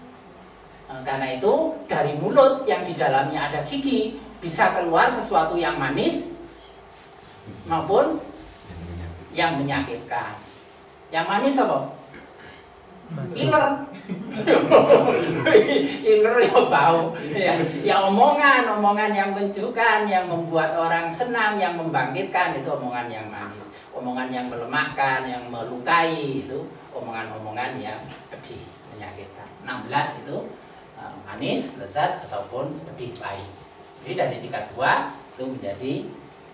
Karena itu dari mulut yang di dalamnya ada gigi bisa keluar sesuatu yang manis maupun yang menyakitkan. Yang manis apa? Iler. Iler ya bau. Ya omongan yang menunjukkan, yang membuat orang senang, yang membangkitkan, itu omongan yang manis. Omongan yang melemahkan, yang melukai, itu omongan-omongan yang pedih, menyakitkan. 16 itu manis, lezat ataupun pedih, pahit. Jadi dari 32 itu menjadi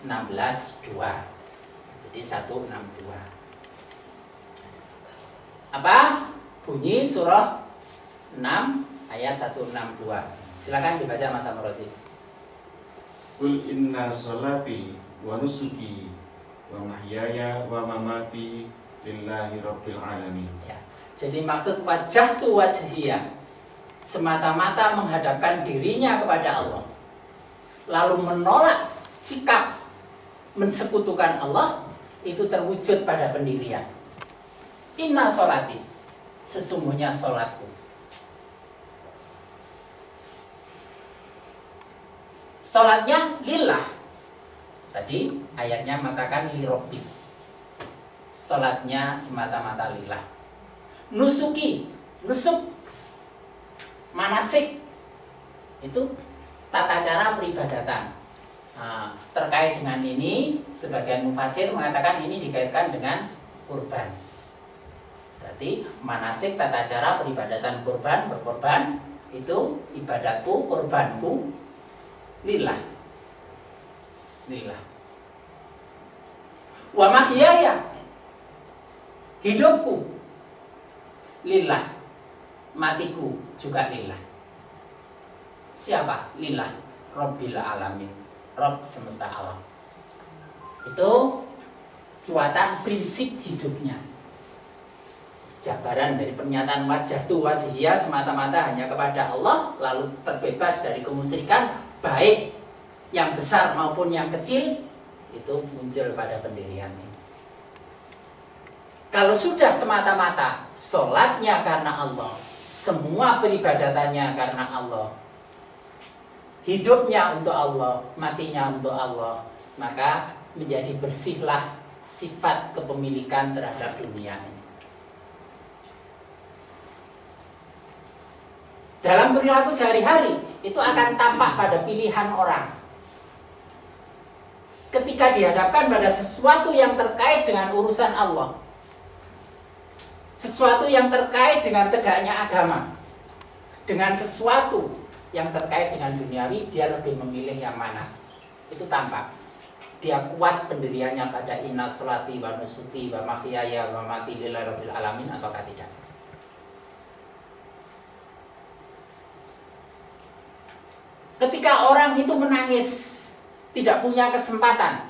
16-2. Jadi 162. Apa? Bunyi surah 6 ayat 162. Silakan dibaca Mas Amrozi. Qul inna sholati wa nusuki wa mahyaya wa mamati lillahi rabbil alamin. Ya. Jadi maksud wajhatu wajhiyah, semata-mata menghadapkan dirinya kepada Allah, lalu menolak sikap mensekutukan Allah, itu terwujud pada pendirian. Inna sholati, sesungguhnya sholatku. Sholatnya lillah. Tadi ayatnya mengatakan lirobbi. Sholatnya semata-mata lillah. Nusuki, nusuk, manasik, itu tata cara peribadatan. Nah, terkait dengan ini, sebagian mufasir mengatakan ini dikaitkan dengan kurban. Berarti manasik, tata cara peribadatan kurban, berkorban, itu ibadatku, kurbanku lillah. Lillah. Wa mahyaya, hidupku lillah, matiku juga lillah. Siapa? Lillah, Rabbil alamin, Rabb semesta alam. Itu cuatan prinsip hidupnya. Jabaran dari pernyataan wajhatu wajhiyah semata-mata hanya kepada Allah, lalu terbebas dari kemusyrikan, baik yang besar maupun yang kecil, itu muncul pada pendirian ini. Kalau sudah semata-mata sholatnya karena Allah, semua peribadatannya karena Allah, hidupnya untuk Allah, matinya untuk Allah, maka menjadi bersihlah sifat kepemilikan terhadap dunia ini. Dalam perilaku sehari-hari itu akan tampak pada pilihan orang. Ketika dihadapkan pada sesuatu yang terkait dengan urusan Allah, sesuatu yang terkait dengan tegaknya agama, dengan sesuatu yang terkait dengan duniawi, dia lebih memilih yang mana? Itu tampak. Dia kuat pendiriannya pada inna sholati wa nusuki wa mahyaya wa mati lillahi rabbil alamin ataukah tidak? Ketika orang itu menangis, tidak punya kesempatan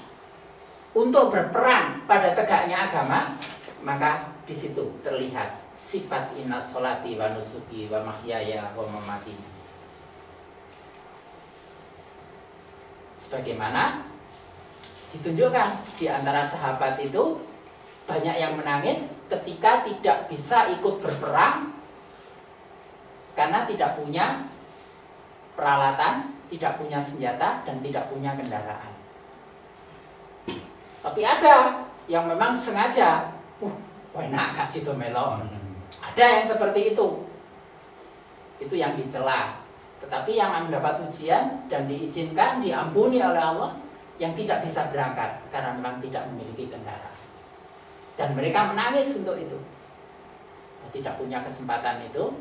untuk berperan pada tegaknya agama, maka di situ terlihat sifat inna sholati wa nusuki wa mahyaya wa mamati. Sebagaimana ditunjukkan di antara sahabat itu, banyak yang menangis ketika tidak bisa ikut berperang karena tidak punya peralatan, tidak punya senjata, dan tidak punya kendaraan. Tapi ada yang memang sengaja, enak gak situ melo. Ada yang seperti itu. Itu yang dicela. Tetapi yang mendapat ujian dan diizinkan, diampuni oleh Allah, yang tidak bisa berangkat karena memang tidak memiliki kendaraan. Dan mereka menangis untuk itu. Tidak punya kesempatan itu,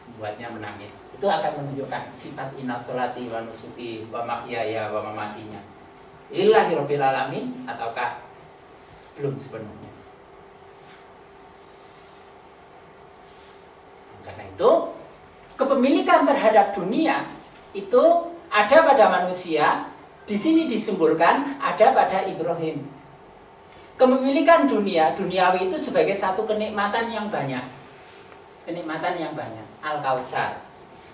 membuatnya menangis. Itu akan menunjukkan sifat inna sholati wa nusuki wa mahyaya wa mamatinya lillahi rabbil alamin ataukah belum sepenuhnya. Karena itu kepemilikan terhadap dunia itu ada pada manusia. Di sini disimbolkan ada pada Ibrahim. Kepemilikan duniawi itu sebagai satu kenikmatan yang banyak. Kenikmatan yang banyak. Al-Kautsar.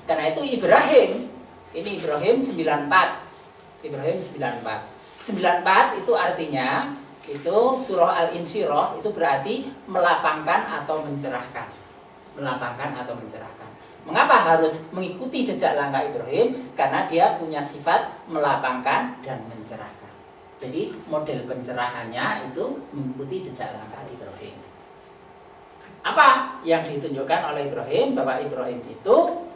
Karena itu Ibrahim 94. Ibrahim 94. 94 itu artinya itu surah Al-Insyirah itu berarti melapangkan atau mencerahkan. Melapangkan atau mencerahkan. Mengapa harus mengikuti jejak langkah Ibrahim? Karena dia punya sifat melapangkan dan mencerahkan. Jadi model pencerahannya itu mengikuti jejak langkah Ibrahim. Apa yang ditunjukkan oleh Ibrahim? Bahwa Ibrahim itu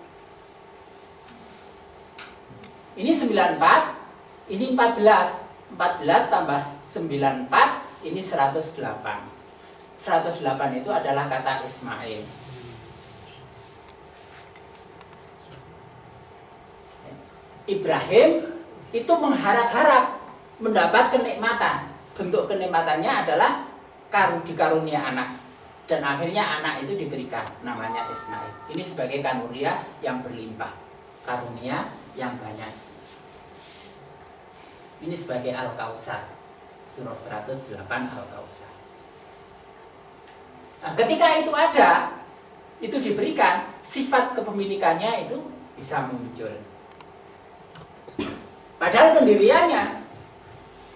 ini 94, ini 14. 14 tambah 94, ini 108. 108 itu adalah kata Ismail. Ibrahim itu mengharap-harap mendapat kenikmatan. Bentuk kenikmatannya adalah dikarunia anak. Dan akhirnya anak itu diberikan, namanya Ismail. Ini sebagai karunia yang berlimpah, karunia yang banyak. Ini sebagai Al-Kautsar, surah 108 Al-Kautsar. Nah, ketika itu ada, itu diberikan, sifat kepemilikannya itu bisa muncul. Padahal pendiriannya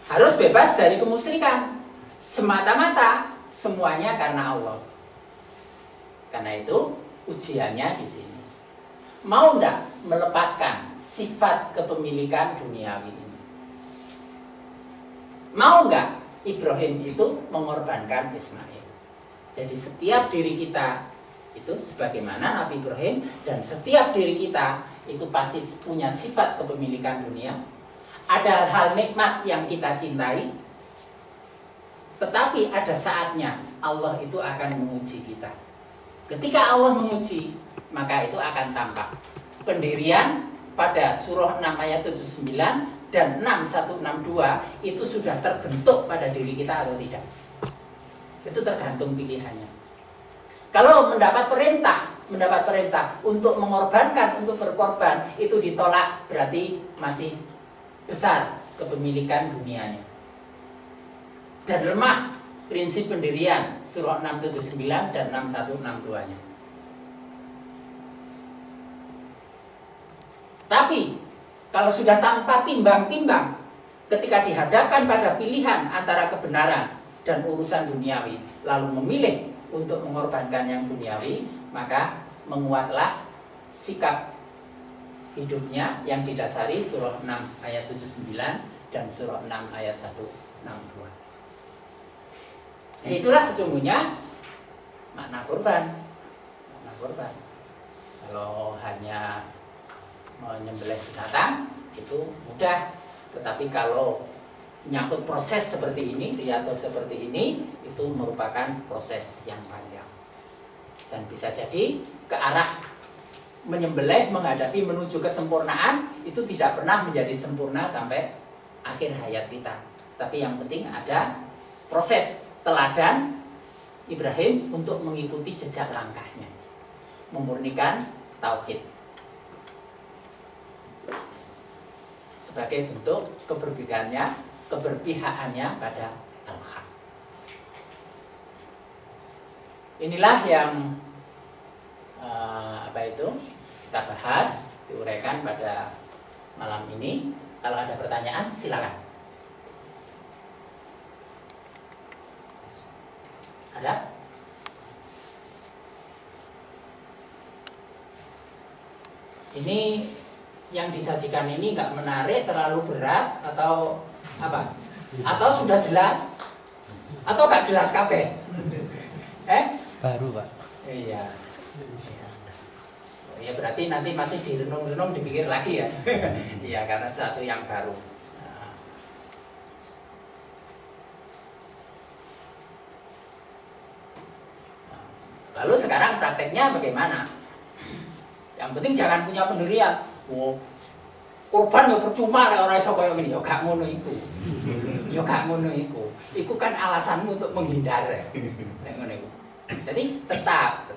harus bebas dari kemusyrikan, semata-mata semuanya karena Allah. Karena itu ujiannya di sini. Mau enggak melepaskan sifat kepemilikan duniawi ini? Mau enggak Ibrahim itu mengorbankan Ismail? Jadi setiap diri kita itu sebagaimana Nabi Ibrahim, dan setiap diri kita itu pasti punya sifat kepemilikan dunia. Ada hal nikmat yang kita cintai, tetapi ada saatnya Allah itu akan menguji kita. Ketika Allah menguji, maka itu akan tampak. Pendirian pada surah 6 ayat 79 dan 6162 itu sudah terbentuk pada diri kita atau tidak. Itu tergantung pilihannya. Kalau mendapat perintah untuk mengorbankan, untuk berkorban, itu ditolak, berarti masih besar kepemilikan dunianya. Dan lemah prinsip pendirian surah 679 dan 6162-nya. Tapi kalau sudah tanpa timbang-timbang, ketika dihadapkan pada pilihan antara kebenaran dan urusan duniawi, lalu memilih untuk mengorbankan yang duniawi, maka menguatlah sikap hidupnya yang didasari surah 6 ayat 79 dan surah 6 ayat 162. Itulah sesungguhnya makna kurban. Makna kurban. Kalau hanya menyembelih binatang itu mudah, tetapi kalau menyangkut proses seperti ini, riadah seperti ini, itu merupakan proses yang panjang dan bisa jadi ke arah menyembelih menghadapi menuju kesempurnaan itu tidak pernah menjadi sempurna sampai akhir hayat kita. Tapi yang penting ada proses teladan Ibrahim untuk mengikuti jejak langkahnya, memurnikan tauhid sebagai bentuk keberpihakannya pada al-haq. Inilah yang kita bahas, diuraikan pada malam ini. Kalau ada pertanyaan silakan. Ada? Ini yang disajikan ini nggak menarik, terlalu berat atau apa? Atau sudah jelas? Atau nggak jelas kabeh? Baru Pak. Iya. Ya berarti nanti masih direnung-renung, dipikir lagi ya. Iya, karena sesuatu yang baru. Lalu sekarang prakteknya bagaimana? Yang penting jangan punya pendirian. Kurban ya percuma lah orang iso kaya ngene, ya gak ngono iku. Ya gak ngono iku. Iku kan alasanmu untuk menghindar. Nek ngono iku. Jadi tetap.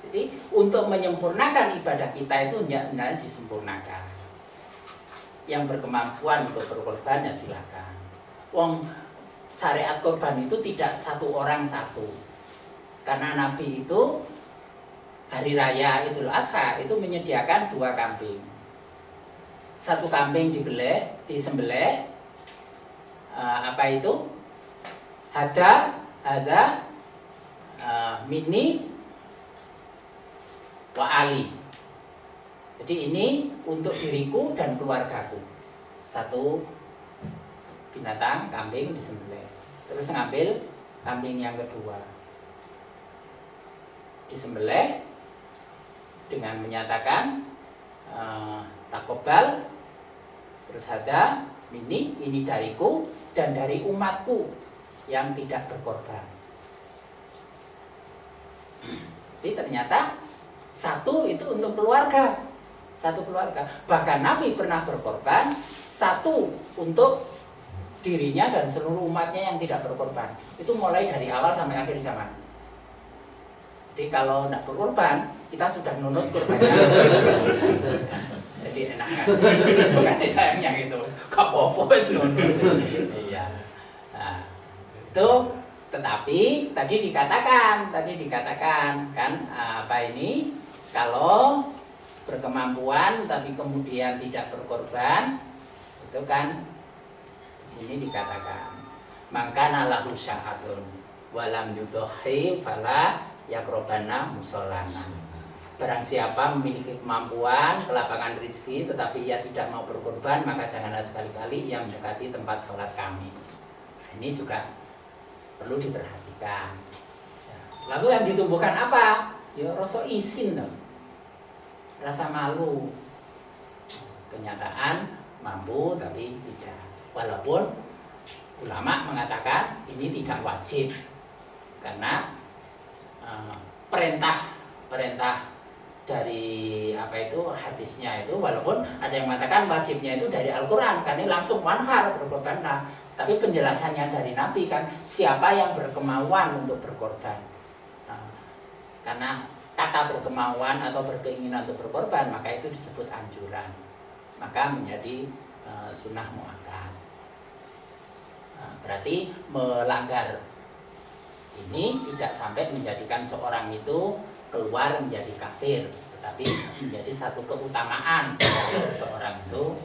Jadi untuk menyempurnakan ibadah kita itu benar disempurnakan. Yang berkemampuan untuk berkorban ya silakan. Wong syariat korban itu tidak satu orang satu. Karena Nabi itu hari raya Idul Adha itu menyediakan 2 kambing. 1 kambing disembelih hada mini wa ali. Jadi ini untuk diriku dan keluargaku. 1 binatang kambing disembelih. Terus ngambil kambing yang kedua, disembelih dengan menyatakan takobal, terus hada ini dariku dan dari umatku yang tidak berkorban. Jadi ternyata 1 itu untuk keluarga, 1 keluarga. Bahkan Nabi pernah berkorban 1 untuk dirinya dan seluruh umatnya yang tidak berkorban. Itu mulai dari awal sampai akhir zaman. Jadi kalau tidak berkorban, kita sudah nunut kurbannya. Jadi enak kan? Kasih sayangnya gitu. Gak apa-apa nunut. Iya. Nah, itu. Tetapi tadi dikatakan kan kalau berkemampuan tapi kemudian tidak berkorban, itu kan di sini dikatakan mangkana lahu syahadun walam yudhi fala yaqrabana musallana. Barang siapa memiliki kemampuan, kelapangan rezeki tetapi ia tidak mau berkorban, maka janganlah sekali-kali ia mendekati tempat sholat kami. Ini juga perlu diperhatikan. Lalu yang ditumbuhkan apa? Ya rasa isin dong. Rasa malu. Kenyataan mampu tapi tidak. Walaupun ulama mengatakan ini tidak wajib. Karena perintah dari hadisnya itu, walaupun ada yang mengatakan wajibnya itu dari Al-Qur'an, karena langsung wanhar berkorbanlah. Tapi penjelasannya dari Nabi kan, siapa yang berkemauan untuk berkorban. Karena kata berkemauan atau berkeinginan untuk berkorban, maka itu disebut anjuran. Maka menjadi sunnah muakkad. Berarti melanggar ini tidak sampai menjadikan seorang itu keluar menjadi kafir, tetapi menjadi satu keutamaan seorang itu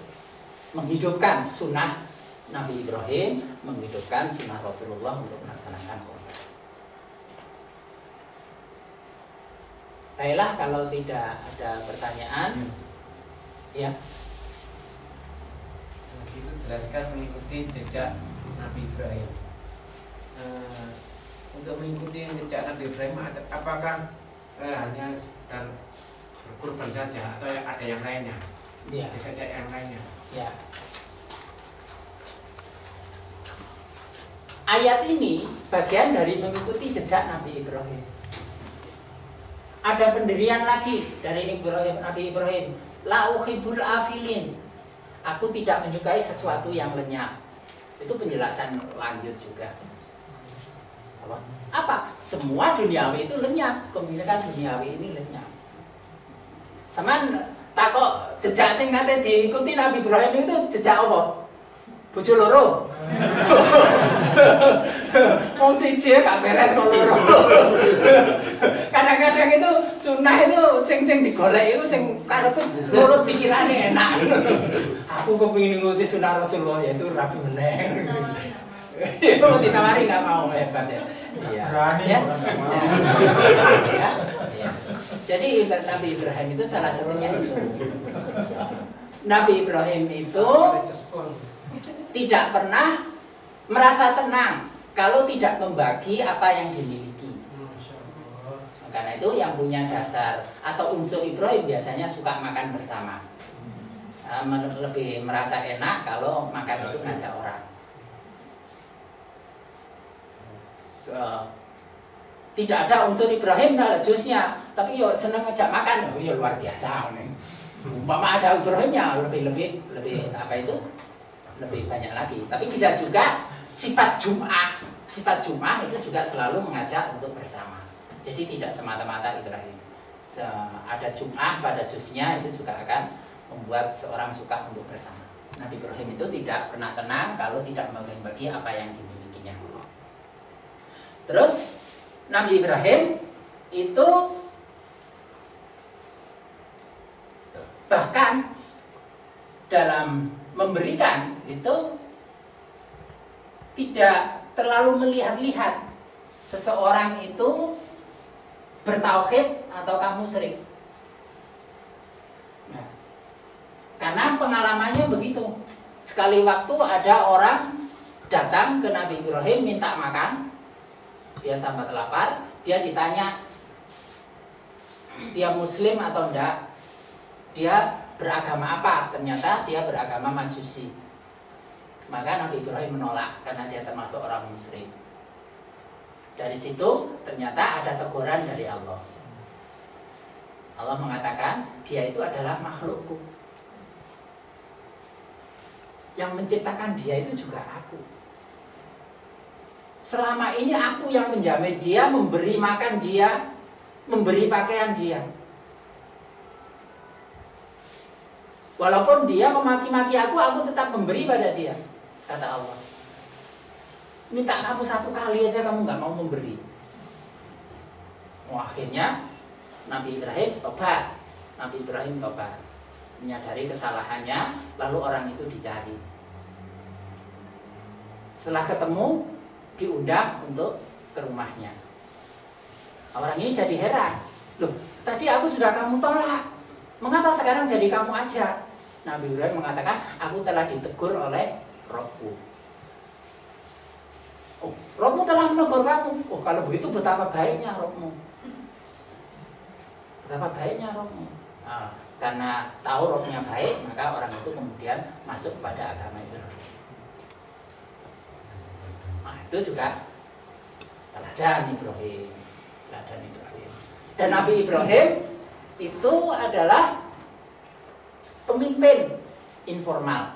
menghidupkan sunnah Nabi Ibrahim, menghidupkan sunnah Rasulullah untuk melaksanakan korban. Baiklah, kalau tidak ada pertanyaan, Ya. Itu jelaskan mengikuti jejak Nabi Ibrahim. Untuk mengikuti jejak Nabi Ibrahim, apakah hanya sekedar berkurban saja atau ada yang lainnya? Ya. Jejak yang lainnya. Ya. Ayat ini bagian dari mengikuti jejak Nabi Ibrahim. Ada pendirian lagi dari Nabi Ibrahim. La uhibbul afilin. Aku tidak menyukai sesuatu yang lenyap. Itu penjelasan lanjut juga. Apa? Semua duniawi itu lenyap. Kemudian duniawi ini lenyap. Saman takok jejak sing kate diikuti Nabi Ibrahim itu jejak apa? Bojo loro. Wong siji gak beres kok loro. Kadang-kadang itu sunnah itu sing digolek itu sing karepe nurut pikirane enak. Aku kepengin ngikuti sunnah Rasulullah yaitu rapi meneh. Itu ditawari gak mau, hebat ya. Iya. Berani Ya. orang nggak mau. Ya. Ya. Jadi Nabi Ibrahim itu salah satunya itu. Nabi Ibrahim itu tidak pernah merasa tenang kalau tidak membagi apa yang dimiliki. Karena itu yang punya dasar atau unsur Ibrahim biasanya suka makan bersama. Lebih merasa enak kalau makan itu ngajak orang. Tidak ada unsur Ibrahim dalam jusnya, tapi yo seneng ngajak makan, yo luar biasa nih. Umpama ada Ibrahimnya lebih apa itu? Lebih banyak lagi. Tapi bisa juga sifat Jum'ah itu juga selalu mengajak untuk bersama. Jadi tidak semata-mata Ibrahim. Ada Jum'ah pada jusnya itu juga akan membuat seorang suka untuk bersama. Nabi Ibrahim itu tidak pernah tenang kalau tidak membagi apa yang dimilikinya. Terus Nabi Ibrahim itu bahkan dalam memberikan itu tidak terlalu melihat-lihat seseorang itu bertauhid atau musyrik. Nah, karena pengalamannya begitu. Sekali waktu ada orang datang ke Nabi Ibrahim minta makan, dia sambat lapar, dia ditanya dia muslim atau enggak, dia beragama apa? Ternyata dia beragama Majusi. Maka Nabi Ibrahim menolak karena dia termasuk orang musyrik. Dari situ ternyata ada teguran dari Allah. Allah mengatakan dia itu adalah makhlukku. Yang menciptakan dia itu juga aku. Selama ini aku yang menjamin dia, memberi makan dia, memberi pakaian dia. Walaupun dia memaki-maki aku tetap memberi pada dia, kata Allah. Minta kamu satu kali aja kamu nggak mau memberi. Akhirnya Nabi Ibrahim tobat. Menyadari kesalahannya, lalu orang itu dicari. Setelah ketemu, diundang untuk ke rumahnya. Orang ini jadi heran. Loh, tadi aku sudah kamu tolak. Mengapa sekarang jadi kamu aja? Nabi Ibrahim mengatakan, aku telah ditegur oleh Robku. Oh, Robmu telah menegur kamu. Oh, kalau begitu betapa baiknya Robmu. Nah, karena tahu Robnya baik, maka orang itu kemudian masuk pada agama itu. Nah, itu juga teladan Ibrahim. Dan Nabi Ibrahim itu adalah pemimpin informal.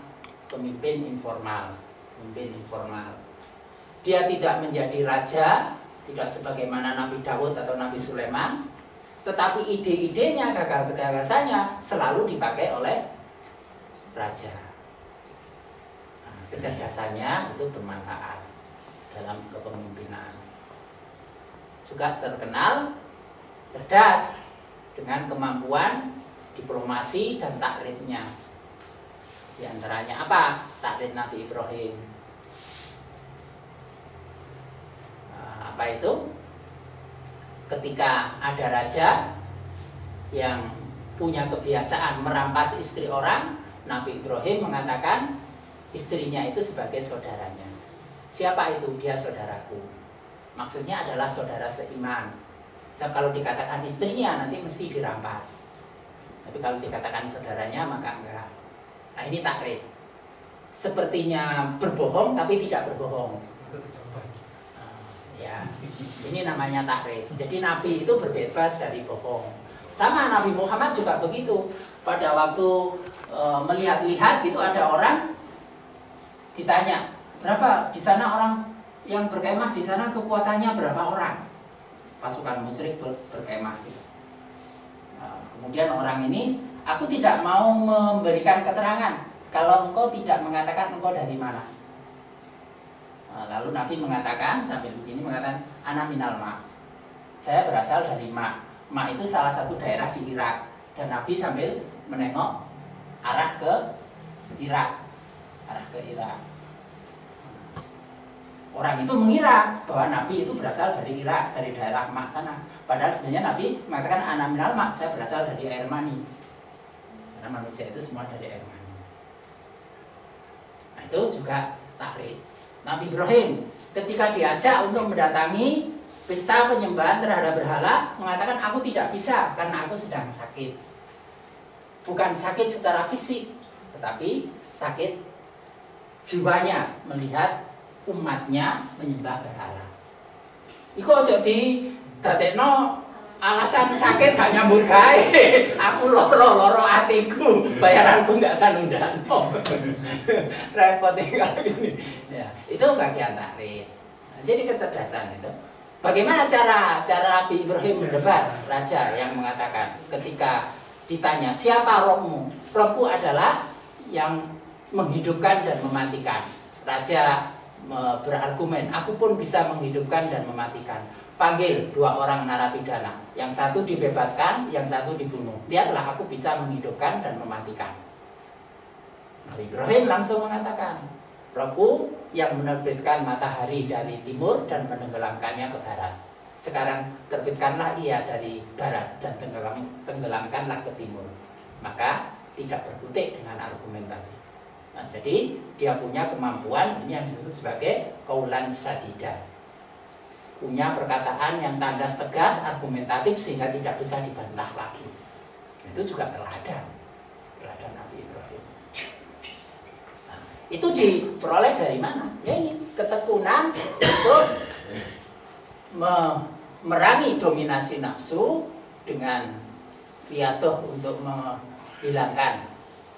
Dia tidak menjadi raja, tidak sebagaimana Nabi Daud atau Nabi Sulaiman, tetapi ide-idenya, gagasannya selalu dipakai oleh raja. Nah, kecerdasannya itu bermanfaat dalam kepemimpinan. Juga terkenal cerdas dengan kemampuan diplomasi dan takribnya. Di antaranya apa? Takrib Nabi Ibrahim. Apa itu? Ketika ada raja yang punya kebiasaan merampas istri orang, Nabi Ibrahim mengatakan istrinya itu sebagai saudaranya. Siapa itu? Dia saudaraku. Maksudnya adalah saudara seiman. Sebab kalau dikatakan istrinya nanti mesti dirampas. Tapi kalau dikatakan saudaranya maka enggak. Nah ini takrif. Sepertinya berbohong tapi tidak berbohong. Ya, ini namanya takrif. Jadi Nabi itu berbebas dari bohong. Sama Nabi Muhammad juga begitu. Pada waktu melihat-lihat gitu ada orang ditanya, berapa di sana orang yang berkemah di sana kekuatannya berapa orang? Pasukan musyrik berkemah gitu. Nah, kemudian orang ini, aku tidak mau memberikan keterangan kalau engkau tidak mengatakan engkau dari mana. Nah, lalu Nabi mengatakan sambil begini mengatakan ana minal Ma. Saya berasal dari Ma. Ma itu salah satu daerah di Irak dan Nabi sambil menengok arah ke Irak. Orang itu mengira bahwa Nabi itu berasal dari Irak, dari daerah Ma sana. Padahal sebenarnya Nabi mengatakan ana minal Ma, saya berasal dari air mani. Karena manusia itu semua dari air mani. Nah, itu juga takrif. Nabi Ibrahim ketika diajak untuk mendatangi pesta penyembahan terhadap berhala mengatakan aku tidak bisa karena aku sedang sakit. Bukan sakit secara fisik, tetapi sakit jiwanya melihat umatnya menyembah berhala. Iku aja di dadekno alasan sakit gak nyambut gawe. Aku loro atiku, bayaranku gak sanundano. Repot kalau gini. Ya, itu bagian takrif. Nah, jadi kecerdasan itu. Bagaimana cara Nabi Ibrahim berdebat? Raja yang mengatakan ketika ditanya siapa rohmu? Rohku adalah yang menghidupkan dan mematikan. Raja berargumen, aku pun bisa menghidupkan dan mematikan. Panggil 2 orang narapidana, yang satu dibebaskan, yang satu dibunuh. Lihatlah aku bisa menghidupkan dan mematikan. Nabi Ibrahim langsung mengatakan, Robku yang menerbitkan matahari dari timur dan menenggelamkannya ke barat. Sekarang terbitkanlah ia dari barat dan tenggelamkanlah ke timur. Maka tidak berkutik dengan argumen tadi. Nah, jadi dia punya kemampuan ini yang disebut sebagai qaulan sadida. Punya perkataan yang tandas tegas, argumentatif sehingga tidak bisa dibantah lagi. Itu juga teladan Nabi Ibrahim. Nah, itu diperoleh dari mana? Ya ini ketekunan untuk memerangi dominasi nafsu dengan riyadhah untuk menghilangkan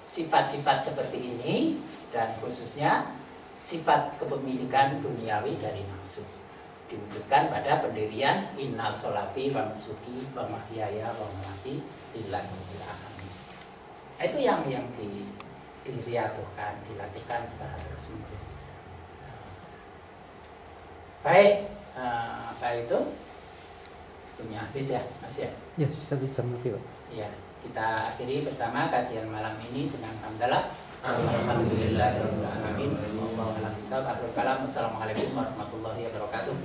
sifat-sifat seperti ini dan khususnya sifat kepemilikan duniawi dari nafsu diwujudkan pada pendirian inna sholati wa nusuki wa mahyaya wa mamati lillahi rabbil alamin. Itu yang diriyadhahkan, dilatihkan secara terus-menerus. Baik, apa itu punya habis ya Mas ya? Ya, 1 jam lebih Pak. Iya. Kita akhiri bersama kajian malam ini dengan hamdalah. Alhamdulillahirabbil alamin. Wallahu a'lam bishawab. Assalamualaikum warahmatullahi wabarakatuh.